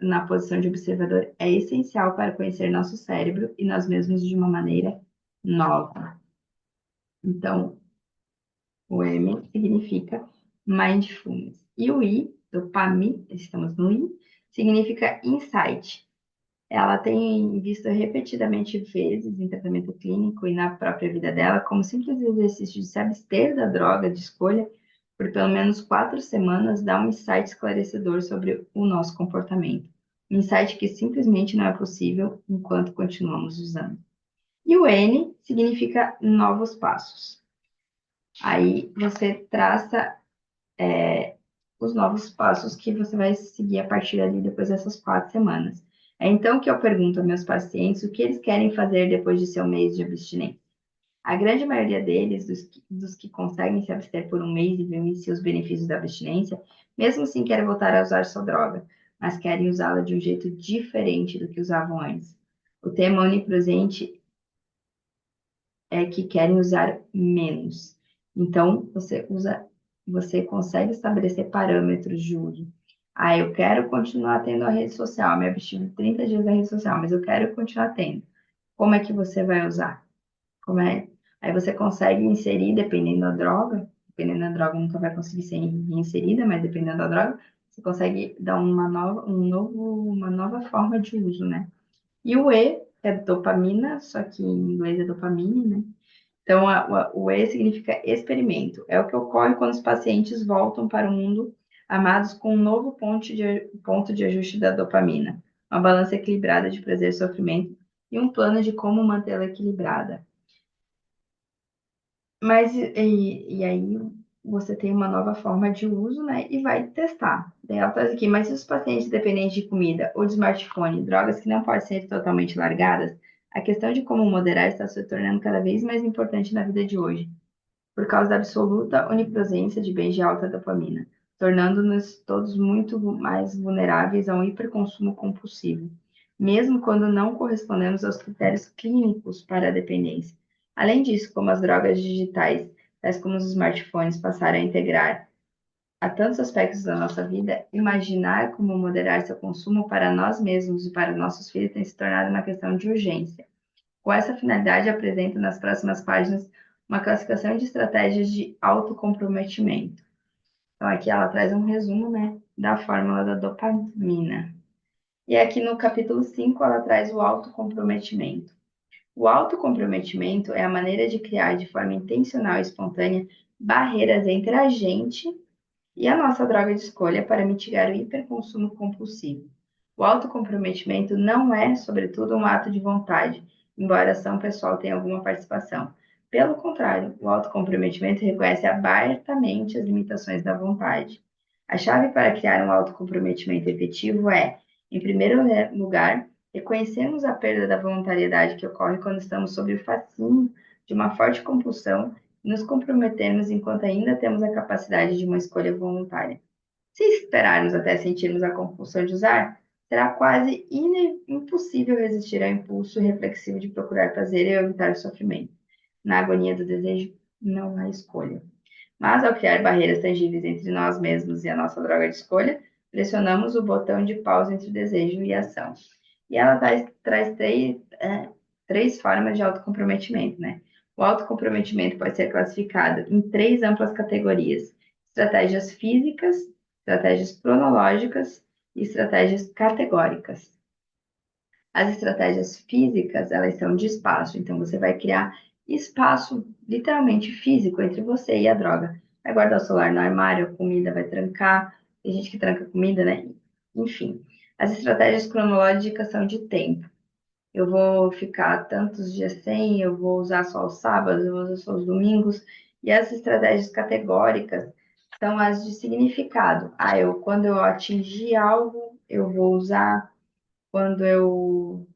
na posição de observador é essencial para conhecer nosso cérebro e nós mesmos de uma maneira nova. Então, o M significa mindfulness. E o I, do PAMI, estamos no I, significa insight. Ela tem visto repetidamente vezes em tratamento clínico e na própria vida dela como simples exercício de se abster da droga de escolha por pelo menos 4 semanas dá um insight esclarecedor sobre o nosso comportamento. Um insight que simplesmente não é possível enquanto continuamos usando. E o N significa novos passos. Aí você traça os novos passos que você vai seguir a partir dali depois dessas 4 semanas. É então que eu pergunto aos meus pacientes o que eles querem fazer depois de seu mês de abstinência. A grande maioria deles, dos que conseguem se abster por um mês e vivenciar os benefícios da abstinência, mesmo assim querem voltar a usar sua droga, mas querem usá-la de um jeito diferente do que usavam antes. O tema onipresente é que querem usar menos. Então, você consegue estabelecer parâmetros de uso. Ah, eu quero continuar tendo a rede social, me abstive 30 dias da rede social, mas eu quero continuar tendo. Como é que você vai usar? como é? Aí você consegue inserir, dependendo da droga nunca vai conseguir ser inserida, mas dependendo da droga, você consegue dar uma nova forma de uso, né? E o E é dopamina, só que em inglês é dopamine, né? Então, o E significa experimento. É o que ocorre quando os pacientes voltam para o mundo amados com um novo ponto de ajuste da dopamina, uma balança equilibrada de prazer e sofrimento e um plano de como mantê-la equilibrada. Mas e aí você tem uma nova forma de uso, né? E vai testar. Daí ela traz aqui, mas se os pacientes dependentes de comida ou de smartphone, drogas que não podem ser totalmente largadas, a questão de como moderar está se tornando cada vez mais importante na vida de hoje por causa da absoluta onipresença de bens de alta dopamina, tornando-nos todos muito mais vulneráveis a um hiperconsumo compulsivo, mesmo quando não correspondemos aos critérios clínicos para a dependência. Além disso, como as drogas digitais, tais como os smartphones, passaram a integrar a tantos aspectos da nossa vida, imaginar como moderar seu consumo para nós mesmos e para nossos filhos tem se tornado uma questão de urgência. Com essa finalidade, apresento nas próximas páginas uma classificação de estratégias de autocomprometimento. Então, aqui ela traz um resumo, né, da fórmula da dopamina. E aqui no capítulo 5 ela traz o autocomprometimento. O autocomprometimento é a maneira de criar de forma intencional e espontânea barreiras entre a gente e a nossa droga de escolha para mitigar o hiperconsumo compulsivo. O autocomprometimento não é, sobretudo, um ato de vontade, embora a ação pessoal tenha alguma participação. Pelo contrário, o autocomprometimento reconhece abertamente as limitações da vontade. A chave para criar um autocomprometimento efetivo é, em primeiro lugar, reconhecermos a perda da voluntariedade que ocorre quando estamos sob o fascínio de uma forte compulsão nos comprometermos enquanto ainda temos a capacidade de uma escolha voluntária. Se esperarmos até sentirmos a compulsão de usar, será quase impossível resistir ao impulso reflexivo de procurar prazer e evitar o sofrimento. Na agonia do desejo, não há escolha. Mas, ao criar barreiras tangíveis entre nós mesmos e a nossa droga de escolha, pressionamos o botão de pausa entre o desejo e a ação. E ela traz três formas de autocomprometimento, né? O autocomprometimento pode ser classificado em três amplas categorias: estratégias físicas, estratégias cronológicas e estratégias categóricas. As estratégias físicas, elas são de espaço, então você vai criar espaço literalmente físico entre você e a droga. Vai guardar o celular no armário, a comida vai trancar, tem gente que tranca comida, né? Enfim. As estratégias cronológicas são de tempo. Eu vou ficar tantos dias sem, eu vou usar só os sábados, eu vou usar só os domingos. E as estratégias categóricas são as de significado. Quando eu atingir algo, eu vou usar, quando eu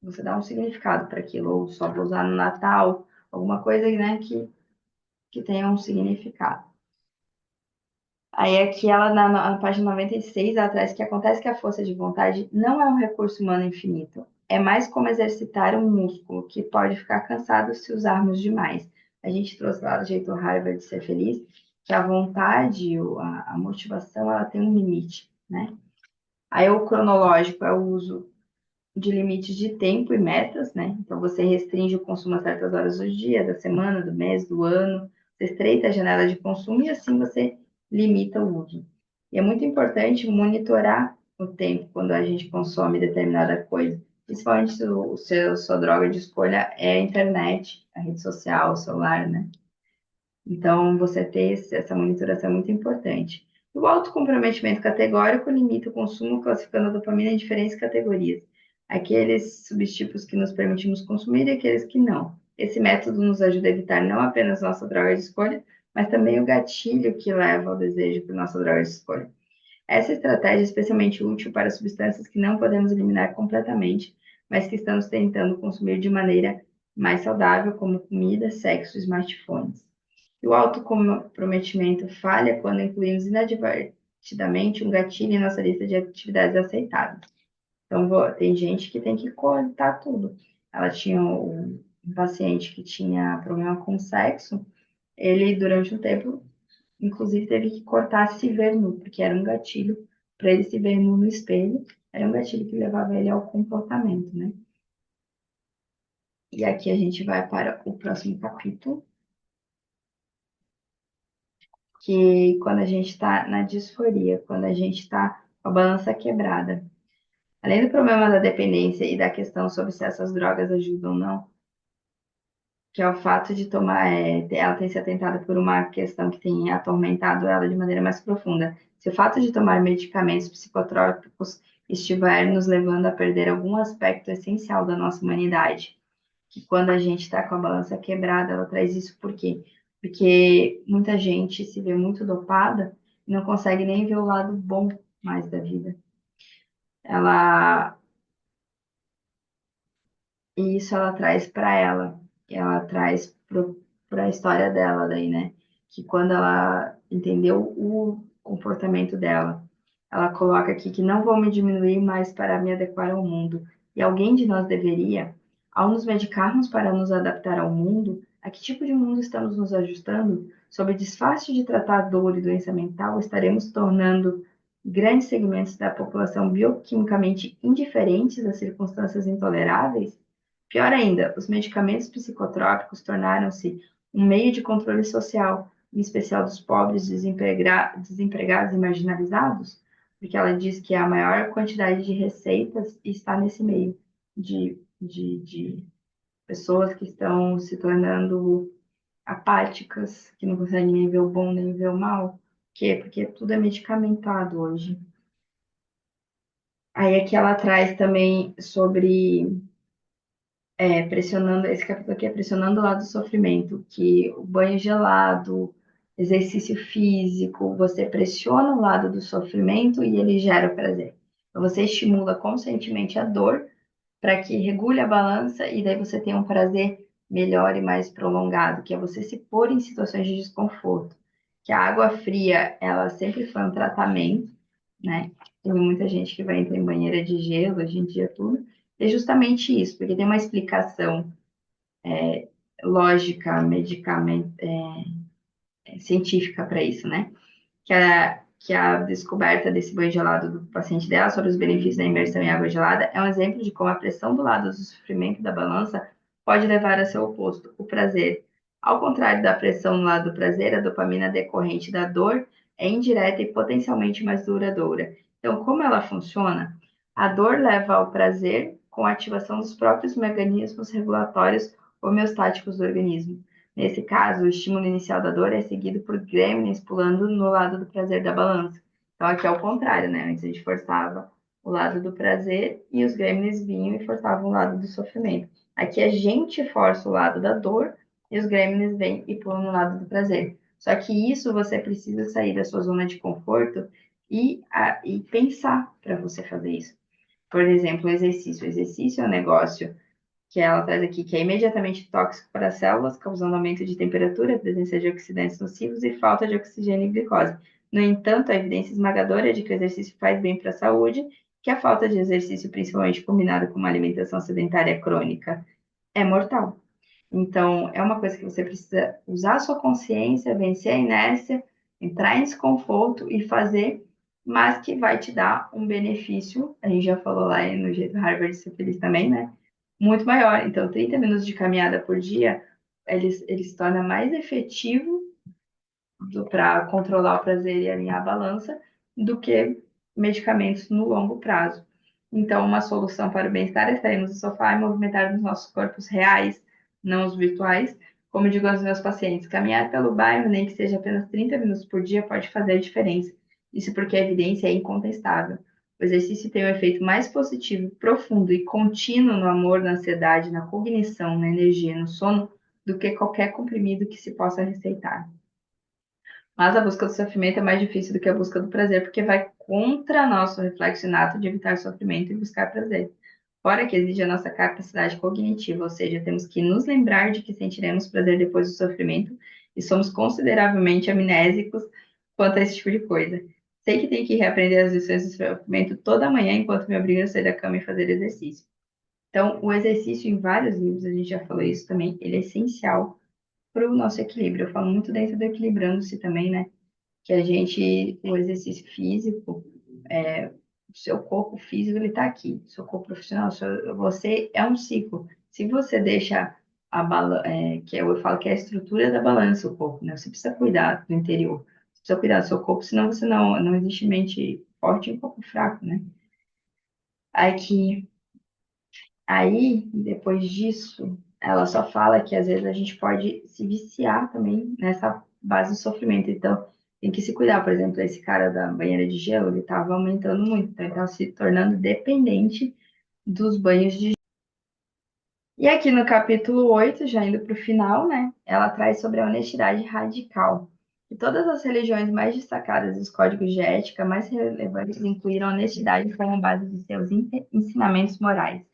você dá um significado para aquilo, ou só vou usar no Natal, alguma coisa, né, que tenha um significado. Aí aqui ela na página 96 ela traz que acontece que a força de vontade não é um recurso humano infinito. É mais como exercitar um músculo que pode ficar cansado se usarmos demais. A gente trouxe lá do jeito Harvard de ser feliz, que a vontade, a motivação, ela tem um limite, né? Aí o cronológico é o uso de limites de tempo e metas, né? Então você restringe o consumo a certas horas do dia, da semana, do mês, do ano, você estreita a janela de consumo e assim você limita o uso. E é muito importante monitorar o tempo quando a gente consome determinada coisa, principalmente se sua droga de escolha é a internet, a rede social, o celular, né? Então, você ter essa monitoração é muito importante. O autocomprometimento categórico limita o consumo classificando a dopamina em diferentes categorias. Aqueles subtipos que nos permitimos consumir e aqueles que não. Esse método nos ajuda a evitar não apenas nossa droga de escolha, mas também o gatilho que leva ao desejo por nossa droga de escolha. Essa estratégia é especialmente útil para substâncias que não podemos eliminar completamente, mas que estamos tentando consumir de maneira mais saudável, como comida, sexo e smartphones. E o autocomprometimento falha quando incluímos inadvertidamente um gatilho em nossa lista de atividades aceitáveis. Então, tem gente que tem que cortar tudo. Ela tinha um paciente que tinha problema com sexo, ele, durante um tempo, inclusive, teve que cortar se ver nu, porque era um gatilho para ele se ver nu no espelho, era um gatilho que levava ele ao comportamento, né? E aqui a gente vai para o próximo capítulo, que quando a gente está na disforia, quando a gente está com a balança quebrada. Além do problema da dependência e da questão sobre se essas drogas ajudam ou não, que é o fato de tomar, ela tem se atentado por uma questão que tem atormentado ela de maneira mais profunda. Se o fato de tomar medicamentos psicotrópicos estiver nos levando a perder algum aspecto essencial da nossa humanidade, que quando a gente está com a balança quebrada, ela traz isso por quê? Porque muita gente se vê muito dopada e não consegue nem ver o lado bom mais da vida. Ela E isso ela traz para ela, ela traz para a história dela daí, né? Que quando ela entendeu o comportamento dela, ela coloca aqui que não vou me diminuir mais para me adequar ao mundo. E alguém de nós deveria, ao nos medicarmos para nos adaptar ao mundo, a que tipo de mundo estamos nos ajustando? Sob disfarce de tratar dor e doença mental, estaremos tornando grandes segmentos da população bioquimicamente indiferentes às circunstâncias intoleráveis? Pior ainda, os medicamentos psicotrópicos tornaram-se um meio de controle social, em especial dos pobres, desempregados e marginalizados, porque ela diz que a maior quantidade de receitas está nesse meio de pessoas que estão se tornando apáticas, que não conseguem nem ver o bom nem ver o mal. Por quê? Porque tudo é medicamentado hoje. Aí aqui ela traz também sobre pressionando, esse capítulo aqui é pressionando o lado do sofrimento, que o banho gelado, exercício físico, você pressiona o lado do sofrimento e ele gera o prazer. Então você estimula conscientemente a dor para que regule a balança e daí você tem um prazer melhor e mais prolongado, que é você se pôr em situações de desconforto. Que a água fria, ela sempre foi um tratamento, né? Tem muita gente que vai entrar em banheira de gelo, hoje em dia tudo. É justamente isso, porque tem uma explicação lógica, científica para isso, né? Que a descoberta desse banho gelado do paciente dela sobre os benefícios da imersão em água gelada é um exemplo de como a pressão do lado do sofrimento da balança pode levar a seu oposto, o prazer. Ao contrário da pressão no lado do prazer, a dopamina decorrente da dor é indireta e potencialmente mais duradoura. Então, como ela funciona? A dor leva ao prazer com a ativação dos próprios mecanismos regulatórios homeostáticos do organismo. Nesse caso, o estímulo inicial da dor é seguido por gremlins pulando no lado do prazer da balança. Então, aqui é o contrário, né? Antes a gente forçava o lado do prazer e os gremlins vinham e forçavam o lado do sofrimento. Aqui a gente força o lado da dor e os gremlins vêm e pulam no lado do prazer. Só que isso você precisa sair da sua zona de conforto e pensar para você fazer isso. Por exemplo, o exercício. O exercício é um negócio que ela traz aqui, que é imediatamente tóxico para as células, causando aumento de temperatura, presença de oxidantes nocivos e falta de oxigênio e glicose. No entanto, a evidência esmagadora é de que o exercício faz bem para a saúde, que a falta de exercício, principalmente combinado com uma alimentação sedentária crônica, é mortal. Então, é uma coisa que você precisa usar a sua consciência, vencer a inércia, entrar em desconforto e fazer, mas que vai te dar um benefício. A gente já falou lá no jeito Harvard de ser feliz também, né? Muito maior. Então, 30 minutos de caminhada por dia, ele se torna mais efetivo para controlar o prazer e alinhar a balança do que medicamentos no longo prazo. Então, uma solução para o bem-estar é sairmos do sofá e movimentarmos nossos corpos reais, não os virtuais. Como digo aos meus pacientes, caminhar pelo bairro, nem que seja apenas 30 minutos por dia, pode fazer a diferença. Isso porque a evidência é incontestável. O exercício tem um efeito mais positivo, profundo e contínuo no amor, na ansiedade, na cognição, na energia, no sono, do que qualquer comprimido que se possa receitar. Mas a busca do sofrimento é mais difícil do que a busca do prazer, porque vai contra nosso reflexo inato de evitar sofrimento e buscar prazer. Fora que exige a nossa capacidade cognitiva, ou seja, temos que nos lembrar de que sentiremos prazer depois do sofrimento e somos consideravelmente amnésicos quanto a esse tipo de coisa. Sei que tenho que reaprender as lições do sofrimento toda manhã enquanto me obrigo a sair da cama e fazer exercício. Então, o exercício em vários livros, a gente já falou isso também, ele é essencial para o nosso equilíbrio. Eu falo muito dentro do equilibrando-se também, né? Que a gente, o exercício físico, o seu corpo físico, ele está aqui. Seu corpo profissional, você é um ciclo. se você deixa que eu falo que é a estrutura da balança, o corpo, né? Você precisa cuidar do interior, você precisa cuidar do seu corpo, senão você não existe mente forte e um corpo fraco, né? Aqui, aí, depois disso, ela só fala que às vezes a gente pode se viciar também nessa base do sofrimento. Então, tem que se cuidar. Por exemplo, esse cara da banheira de gelo, ele estava aumentando muito, então ele estava se tornando dependente dos banhos de. E aqui no capítulo 8, já indo para o final, né, ela traz sobre a honestidade radical. E todas as religiões mais destacadas e os códigos de ética mais relevantes incluíram a honestidade como base de seus ensinamentos morais.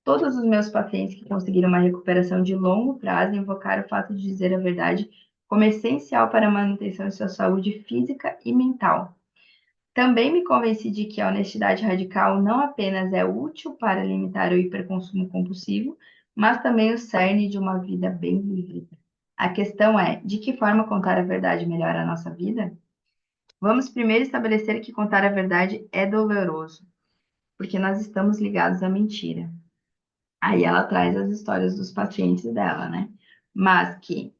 Todos os meus pacientes que conseguiram uma recuperação de longo prazo invocaram o fato de dizer a verdade como essencial para a manutenção de sua saúde física e mental. Também me convenci de que a honestidade radical não apenas é útil para limitar o hiperconsumo compulsivo, mas também o cerne de uma vida bem vivida. A questão é, de que forma contar a verdade melhora a nossa vida? Vamos primeiro estabelecer que contar a verdade é doloroso, porque nós estamos ligados à mentira. Aí ela traz as histórias dos pacientes dela, né? Mas que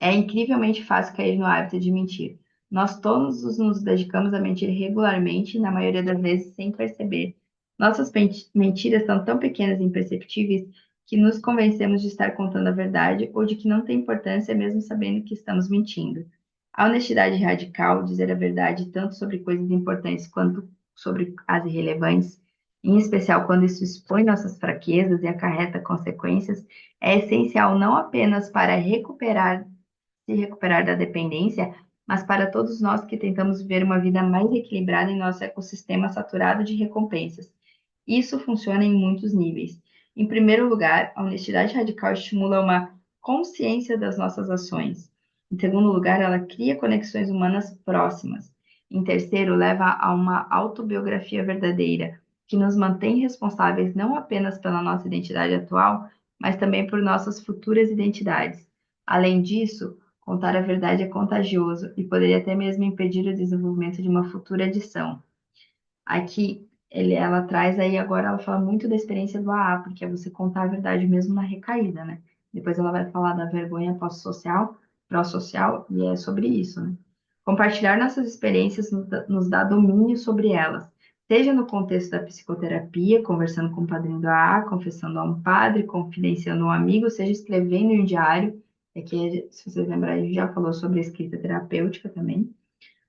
é incrivelmente fácil cair no hábito de mentir. Nós todos nos dedicamos a mentir regularmente, na maioria das vezes sem perceber. Nossas mentiras são tão pequenas e imperceptíveis que nos convencemos de estar contando a verdade ou de que não tem importância, mesmo sabendo que estamos mentindo. A honestidade radical, dizer a verdade tanto sobre coisas importantes quanto sobre as irrelevantes, em especial quando isso expõe nossas fraquezas e acarreta consequências, é essencial não apenas para se recuperar da dependência, mas para todos nós que tentamos viver uma vida mais equilibrada em nosso ecossistema saturado de recompensas. Isso funciona em muitos níveis. Em primeiro lugar, a honestidade radical estimula uma consciência das nossas ações. Em segundo lugar, ela cria conexões humanas próximas. Em terceiro, leva a uma autobiografia verdadeira, que nos mantém responsáveis não apenas pela nossa identidade atual, mas também por nossas futuras identidades. Além disso, contar a verdade é contagioso e poderia até mesmo impedir o desenvolvimento de uma futura adição. Aqui, ela traz aí agora, ela fala muito da experiência do AA, porque é você contar a verdade mesmo na recaída, né? Depois ela vai falar da vergonha pós-social, pró-social, e é sobre isso, né? Compartilhar nossas experiências nos dá domínio sobre elas, seja no contexto da psicoterapia, conversando com o padrinho do AA, confessando a um padre, confidenciando a um amigo, seja escrevendo em um diário. Aqui, se vocês lembrarem, a gente já falou sobre a escrita terapêutica também.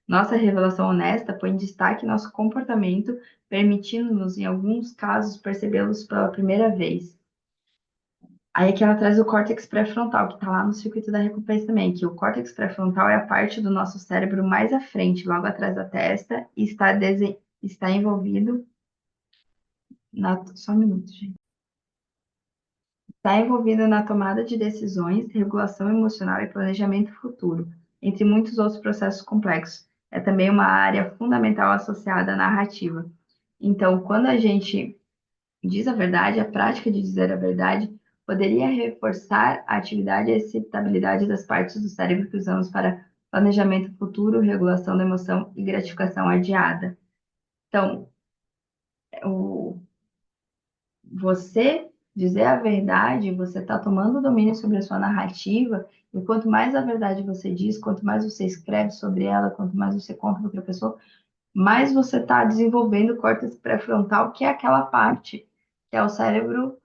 Nossa revelação honesta põe em destaque nosso comportamento, permitindo-nos, em alguns casos, percebê-los pela primeira vez. Aí aqui ela traz o córtex pré-frontal, que está lá no circuito da recompensa também, que o córtex pré-frontal é a parte do nosso cérebro mais à frente, logo atrás da testa, e está envolvido Só um minuto, gente. Está envolvido na tomada de decisões, regulação emocional e planejamento futuro, entre muitos outros processos complexos. É também uma área fundamental associada à narrativa. Então, quando a gente diz a verdade, a prática de dizer a verdade poderia reforçar a atividade e a excitabilidade das partes do cérebro que usamos para planejamento futuro, regulação da emoção e gratificação adiada. Então, o, você dizer a verdade, você está tomando domínio sobre a sua narrativa, e quanto mais a verdade você diz, quanto mais você escreve sobre ela, quanto mais você conta para outra pessoa, mais você está desenvolvendo o córtex pré-frontal, que é aquela parte que é o cérebro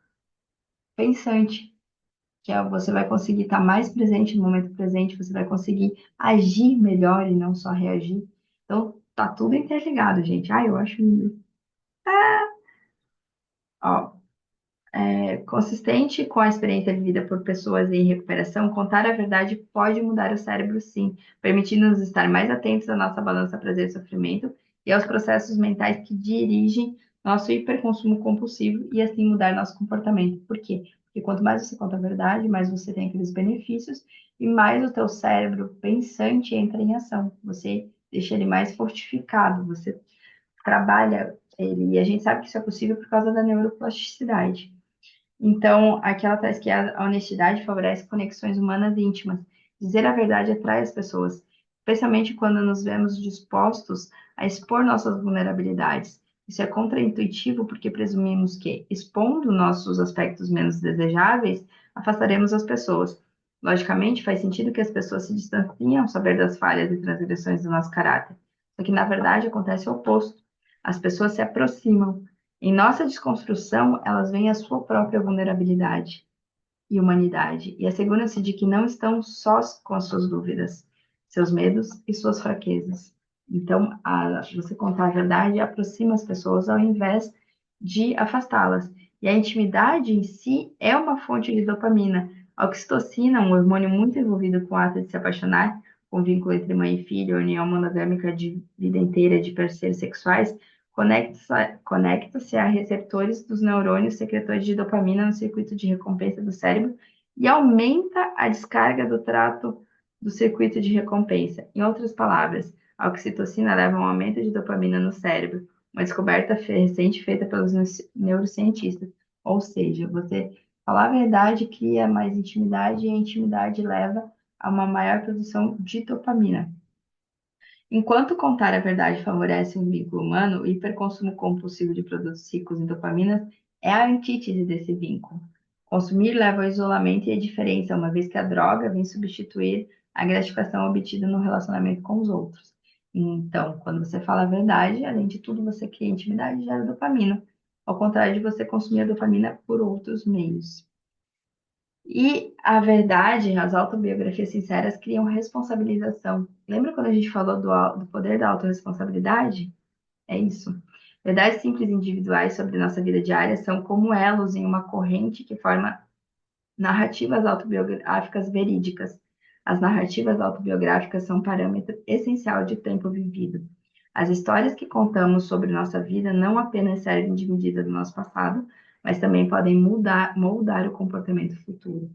pensante, você vai conseguir estar mais presente no momento presente, você vai conseguir agir melhor e não só reagir. Então, tá tudo interligado, gente. Ah, eu acho lindo. Ó, consistente com a experiência vivida por pessoas em recuperação, contar a verdade pode mudar o cérebro, sim, permitindo-nos estar mais atentos à nossa balança prazer e sofrimento e aos processos mentais que dirigem nosso hiperconsumo compulsivo e assim mudar nosso comportamento. Por quê? Porque quanto mais você conta a verdade, mais você tem aqueles benefícios e mais o teu cérebro pensante entra em ação. Você deixa ele mais fortificado, você trabalha ele. E a gente sabe que isso é possível por causa da neuroplasticidade. Então, aqui ela traz que a honestidade favorece conexões humanas íntimas. Dizer a verdade atrai as pessoas, especialmente quando nos vemos dispostos a expor nossas vulnerabilidades. Isso é contraintuitivo porque presumimos que, expondo nossos aspectos menos desejáveis, afastaremos as pessoas. Logicamente, faz sentido que as pessoas se distanciem ao saber das falhas e transgressões do nosso caráter. Só que, na verdade, acontece o oposto. As pessoas se aproximam. Em nossa desconstrução, elas veem a sua própria vulnerabilidade e humanidade e asseguram-se de que não estão sós com as suas dúvidas, seus medos e suas fraquezas. Então, você contar a verdade aproxima as pessoas ao invés de afastá-las. E a intimidade em si é uma fonte de dopamina. A oxitocina, um hormônio muito envolvido com o ato de se apaixonar, com o vínculo entre mãe e filho, a união monogâmica de vida inteira de parceiros sexuais, conecta-se a receptores dos neurônios secretores de dopamina no circuito de recompensa do cérebro e aumenta a descarga do trato do circuito de recompensa. Em outras palavras, a oxitocina leva a um aumento de dopamina no cérebro, uma descoberta recente feita pelos neurocientistas. Ou seja, você falar a verdade cria mais intimidade e a intimidade leva a uma maior produção de dopamina. Enquanto contar a verdade favorece um vínculo humano, o hiperconsumo compulsivo de produtos ricos em dopaminas é a antítese desse vínculo. Consumir leva ao isolamento e à diferença, uma vez que a droga vem substituir a gratificação obtida no relacionamento com os outros. Então, quando você fala a verdade, além de tudo, você cria intimidade e gera dopamina, ao contrário de você consumir a dopamina por outros meios. E a verdade, as autobiografias sinceras criam responsabilização. Lembra quando a gente falou do poder da autorresponsabilidade? É isso. Verdades simples individuais sobre nossa vida diária são como elos em uma corrente que forma narrativas autobiográficas verídicas. As narrativas autobiográficas são um parâmetro essencial de tempo vivido. As histórias que contamos sobre nossa vida não apenas servem de medida do nosso passado, mas também podem moldar o comportamento futuro.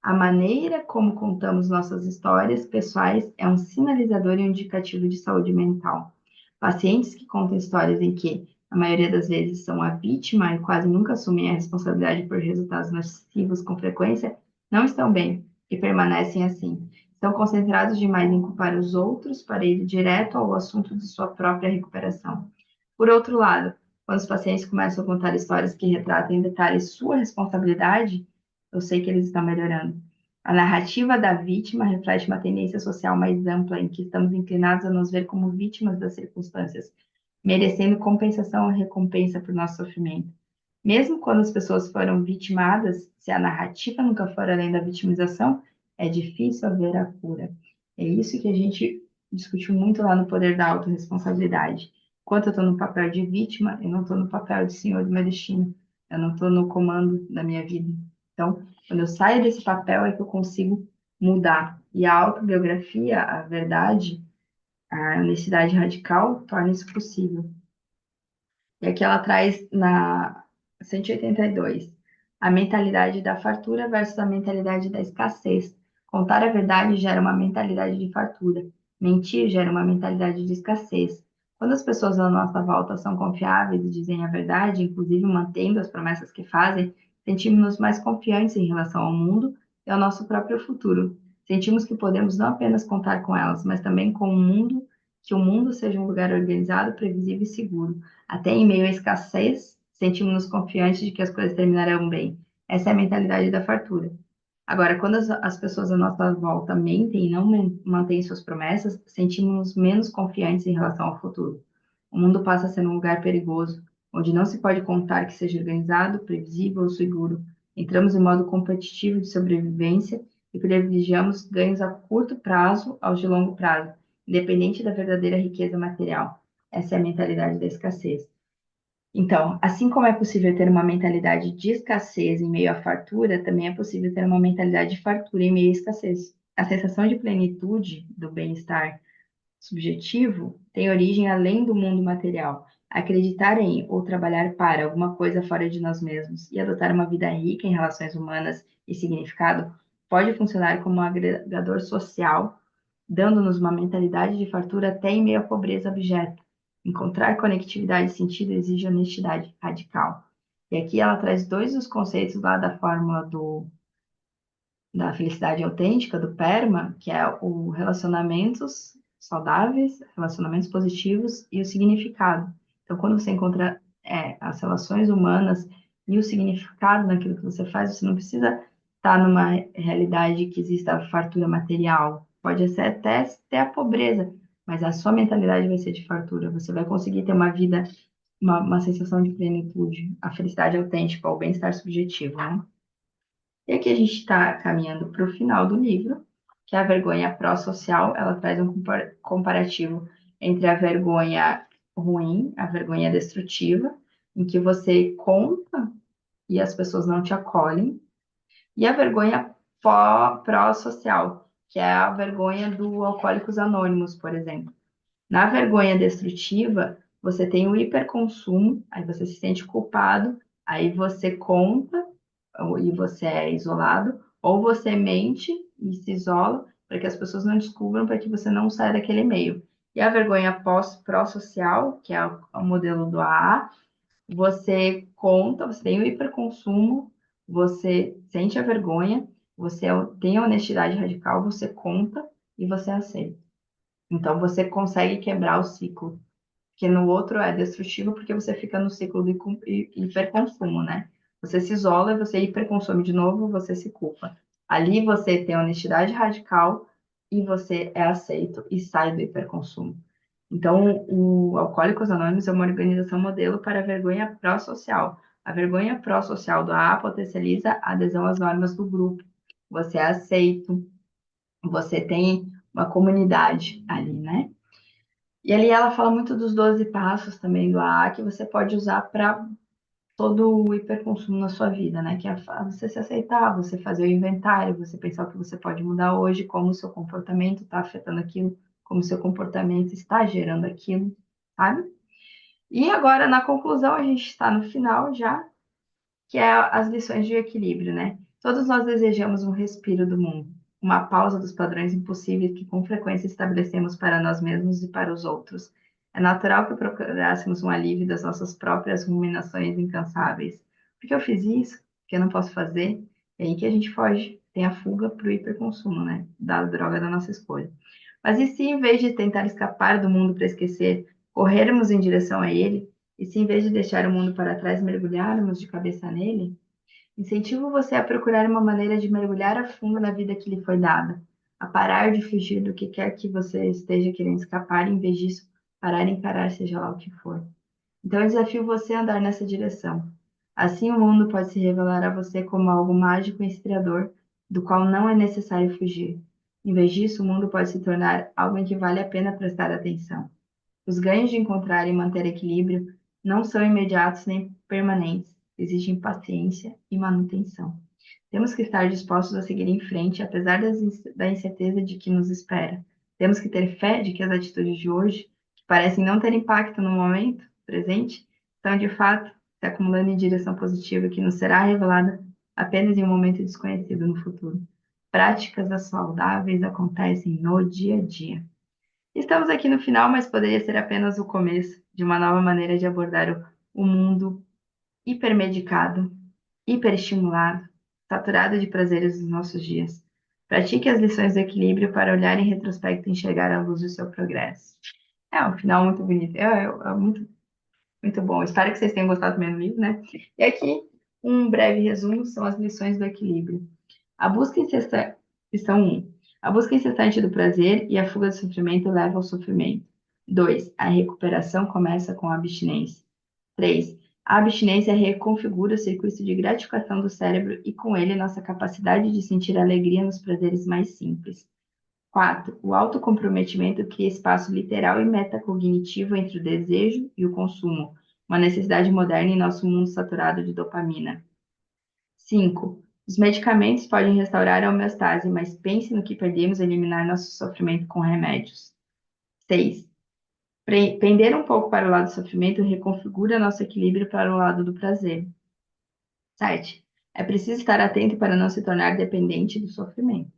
A maneira como contamos nossas histórias pessoais é um sinalizador e um indicativo de saúde mental. Pacientes que contam histórias em que, na maioria das vezes, são a vítima e quase nunca assumem a responsabilidade por resultados nocivos com frequência, não estão bem e permanecem assim. Estão concentrados demais em culpar os outros para ir direto ao assunto de sua própria recuperação. Por outro lado, quando os pacientes começam a contar histórias que retratam em detalhes sua responsabilidade, eu sei que eles estão melhorando. A narrativa da vítima reflete uma tendência social mais ampla, em que estamos inclinados a nos ver como vítimas das circunstâncias, merecendo compensação ou recompensa por nosso sofrimento. Mesmo quando as pessoas foram vitimadas, se a narrativa nunca for além da vitimização, é difícil haver a cura. É isso que a gente discutiu muito lá no Poder da Autorresponsabilidade. Enquanto eu estou no papel de vítima, eu não estou no papel de senhor do meu destino. Eu não estou no comando da minha vida. Então, quando eu saio desse papel é que eu consigo mudar. E a autobiografia, a verdade, a honestidade radical torna isso possível. E aqui ela traz na 182 a mentalidade da fartura versus a mentalidade da escassez. Contar a verdade gera uma mentalidade de fartura. Mentir gera uma mentalidade de escassez. Quando as pessoas à nossa volta são confiáveis e dizem a verdade, inclusive mantendo as promessas que fazem, sentimos-nos mais confiantes em relação ao mundo e ao nosso próprio futuro. Sentimos que podemos não apenas contar com elas, mas também com o mundo, que o mundo seja um lugar organizado, previsível e seguro. Até em meio à escassez, sentimos-nos confiantes de que as coisas terminarão bem. Essa é a mentalidade da fartura. Agora, quando as pessoas à nossa volta mentem e não mantêm suas promessas, sentimos-nos menos confiantes em relação ao futuro. O mundo passa a ser um lugar perigoso, onde não se pode contar que seja organizado, previsível ou seguro. Entramos em modo competitivo de sobrevivência e privilegiamos ganhos a curto prazo aos de longo prazo, independente da verdadeira riqueza material. Essa é a mentalidade da escassez. Então, assim como é possível ter uma mentalidade de escassez em meio à fartura, também é possível ter uma mentalidade de fartura em meio à escassez. A sensação de plenitude, do bem-estar subjetivo, tem origem além do mundo material. Acreditar em ou trabalhar para alguma coisa fora de nós mesmos e adotar uma vida rica em relações humanas e significado pode funcionar como um agregador social, dando-nos uma mentalidade de fartura até em meio à pobreza abjeta. Encontrar conectividade e sentido exige honestidade radical. E aqui ela traz dois dos conceitos lá da fórmula da felicidade autêntica, do PERMA, que é o relacionamentos saudáveis, relacionamentos positivos e o significado. Então, quando você encontra as relações humanas e o significado naquilo que você faz, você não precisa estar numa realidade que exista a fartura material. Pode ser até ter a pobreza, mas a sua mentalidade vai ser de fartura. Você vai conseguir ter uma vida, uma sensação de plenitude, a felicidade autêntica, o bem-estar subjetivo, né? E aqui a gente está caminhando para o final do livro, que é a vergonha pró-social. Ela traz um comparativo entre a vergonha ruim, a vergonha destrutiva, em que você conta e as pessoas não te acolhem, e a vergonha pró-social, que é a vergonha do Alcoólicos Anônimos, por exemplo. Na vergonha destrutiva, você tem o hiperconsumo, aí você se sente culpado, aí você conta e você é isolado, ou você mente e se isola para que as pessoas não descubram, para que você não saia daquele meio. E a vergonha pró-social, que é o modelo do AA, você conta, você tem o hiperconsumo, você sente a vergonha, você tem a honestidade radical, você conta e você aceita. Então você consegue quebrar o ciclo, que no outro é destrutivo porque você fica no ciclo do hiperconsumo, né? Você se isola, você hiperconsome de novo, você se culpa. Ali você tem honestidade radical e você é aceito e sai do hiperconsumo. Então, o Alcoólicos Anônimos é uma organização modelo para a vergonha pró-social. A vergonha pró-social do AA potencializa a adesão às normas do grupo. Você é aceito, você tem uma comunidade ali, né? E ali ela fala muito dos 12 passos também do AA que você pode usar para todo o hiperconsumo na sua vida, né? Que é você se aceitar, você fazer o inventário, você pensar o que você pode mudar hoje, como o seu comportamento está afetando aquilo, como o seu comportamento está gerando aquilo, sabe? E agora, na conclusão, a gente está no final já, que é as lições de equilíbrio, né? Todos nós desejamos um respiro do mundo, uma pausa dos padrões impossíveis que com frequência estabelecemos para nós mesmos e para os outros. É natural que procurássemos um alívio das nossas próprias ruminações incansáveis. Por que eu fiz isso? Porque eu não posso fazer? É aí que a gente foge, tem a fuga para o hiperconsumo, né? Da droga da nossa escolha. Mas e se, em vez de tentar escapar do mundo para esquecer, corrermos em direção a ele? E se, em vez de deixar o mundo para trás, mergulharmos de cabeça nele? Incentivo você a procurar uma maneira de mergulhar a fundo na vida que lhe foi dada, a parar de fugir do que quer que você esteja querendo escapar, e, em vez disso, parar e encarar seja lá o que for. Então, eu desafio você a andar nessa direção. Assim, o mundo pode se revelar a você como algo mágico e inspirador, do qual não é necessário fugir. Em vez disso, o mundo pode se tornar algo em que vale a pena prestar atenção. Os ganhos de encontrar e manter equilíbrio não são imediatos nem permanentes, exigem paciência e manutenção. Temos que estar dispostos a seguir em frente, apesar da incerteza de que nos espera. Temos que ter fé de que as atitudes de hoje, que parecem não ter impacto no momento presente, estão de fato se acumulando em direção positiva que nos será revelada apenas em um momento desconhecido no futuro. Práticas saudáveis acontecem no dia a dia. Estamos aqui no final, mas poderia ser apenas o começo de uma nova maneira de abordar o mundo hipermedicado, hiperestimulado, saturado de prazeres dos nossos dias. Pratique as lições do equilíbrio para olhar em retrospecto e enxergar a luz do seu progresso. É um final muito bonito, é muito, muito bom. Espero que vocês tenham gostado também do livro, né? E aqui, um breve resumo são as lições do equilíbrio. A busca incessante, lição 1. A busca incessante do prazer e a fuga do sofrimento leva ao sofrimento. 2. A recuperação começa com a abstinência. 3. A abstinência reconfigura o circuito de gratificação do cérebro e, com ele, nossa capacidade de sentir alegria nos prazeres mais simples. 4. O autocomprometimento cria espaço literal e metacognitivo entre o desejo e o consumo, uma necessidade moderna em nosso mundo saturado de dopamina. 5. Os medicamentos podem restaurar a homeostase, mas pense no que perdemos em eliminar nosso sofrimento com remédios. 6. Pender um pouco para o lado do sofrimento reconfigura nosso equilíbrio para o lado do prazer. 7. É preciso estar atento para não se tornar dependente do sofrimento.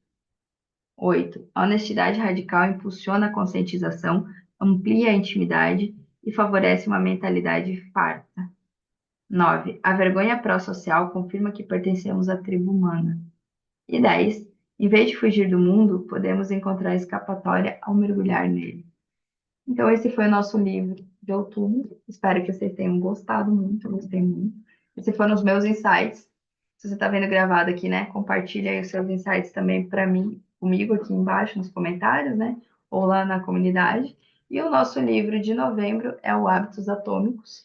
8. A honestidade radical impulsiona a conscientização, amplia a intimidade e favorece uma mentalidade farta. 9. A vergonha pró-social confirma que pertencemos à tribo humana. E 10. Em vez de fugir do mundo, podemos encontrar escapatória ao mergulhar nele. Então, esse foi o nosso livro de outubro. Espero que vocês tenham gostado muito, eu gostei muito. Esses foram os meus insights. Se você está vendo gravado aqui, né? Compartilha aí os seus insights também para mim, comigo aqui embaixo nos comentários, né? Ou lá na comunidade. E o nosso livro de novembro é o Hábitos Atômicos.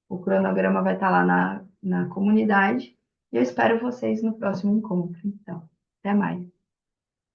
O cronograma vai estar lá na comunidade. E eu espero vocês no próximo encontro. Então, até mais.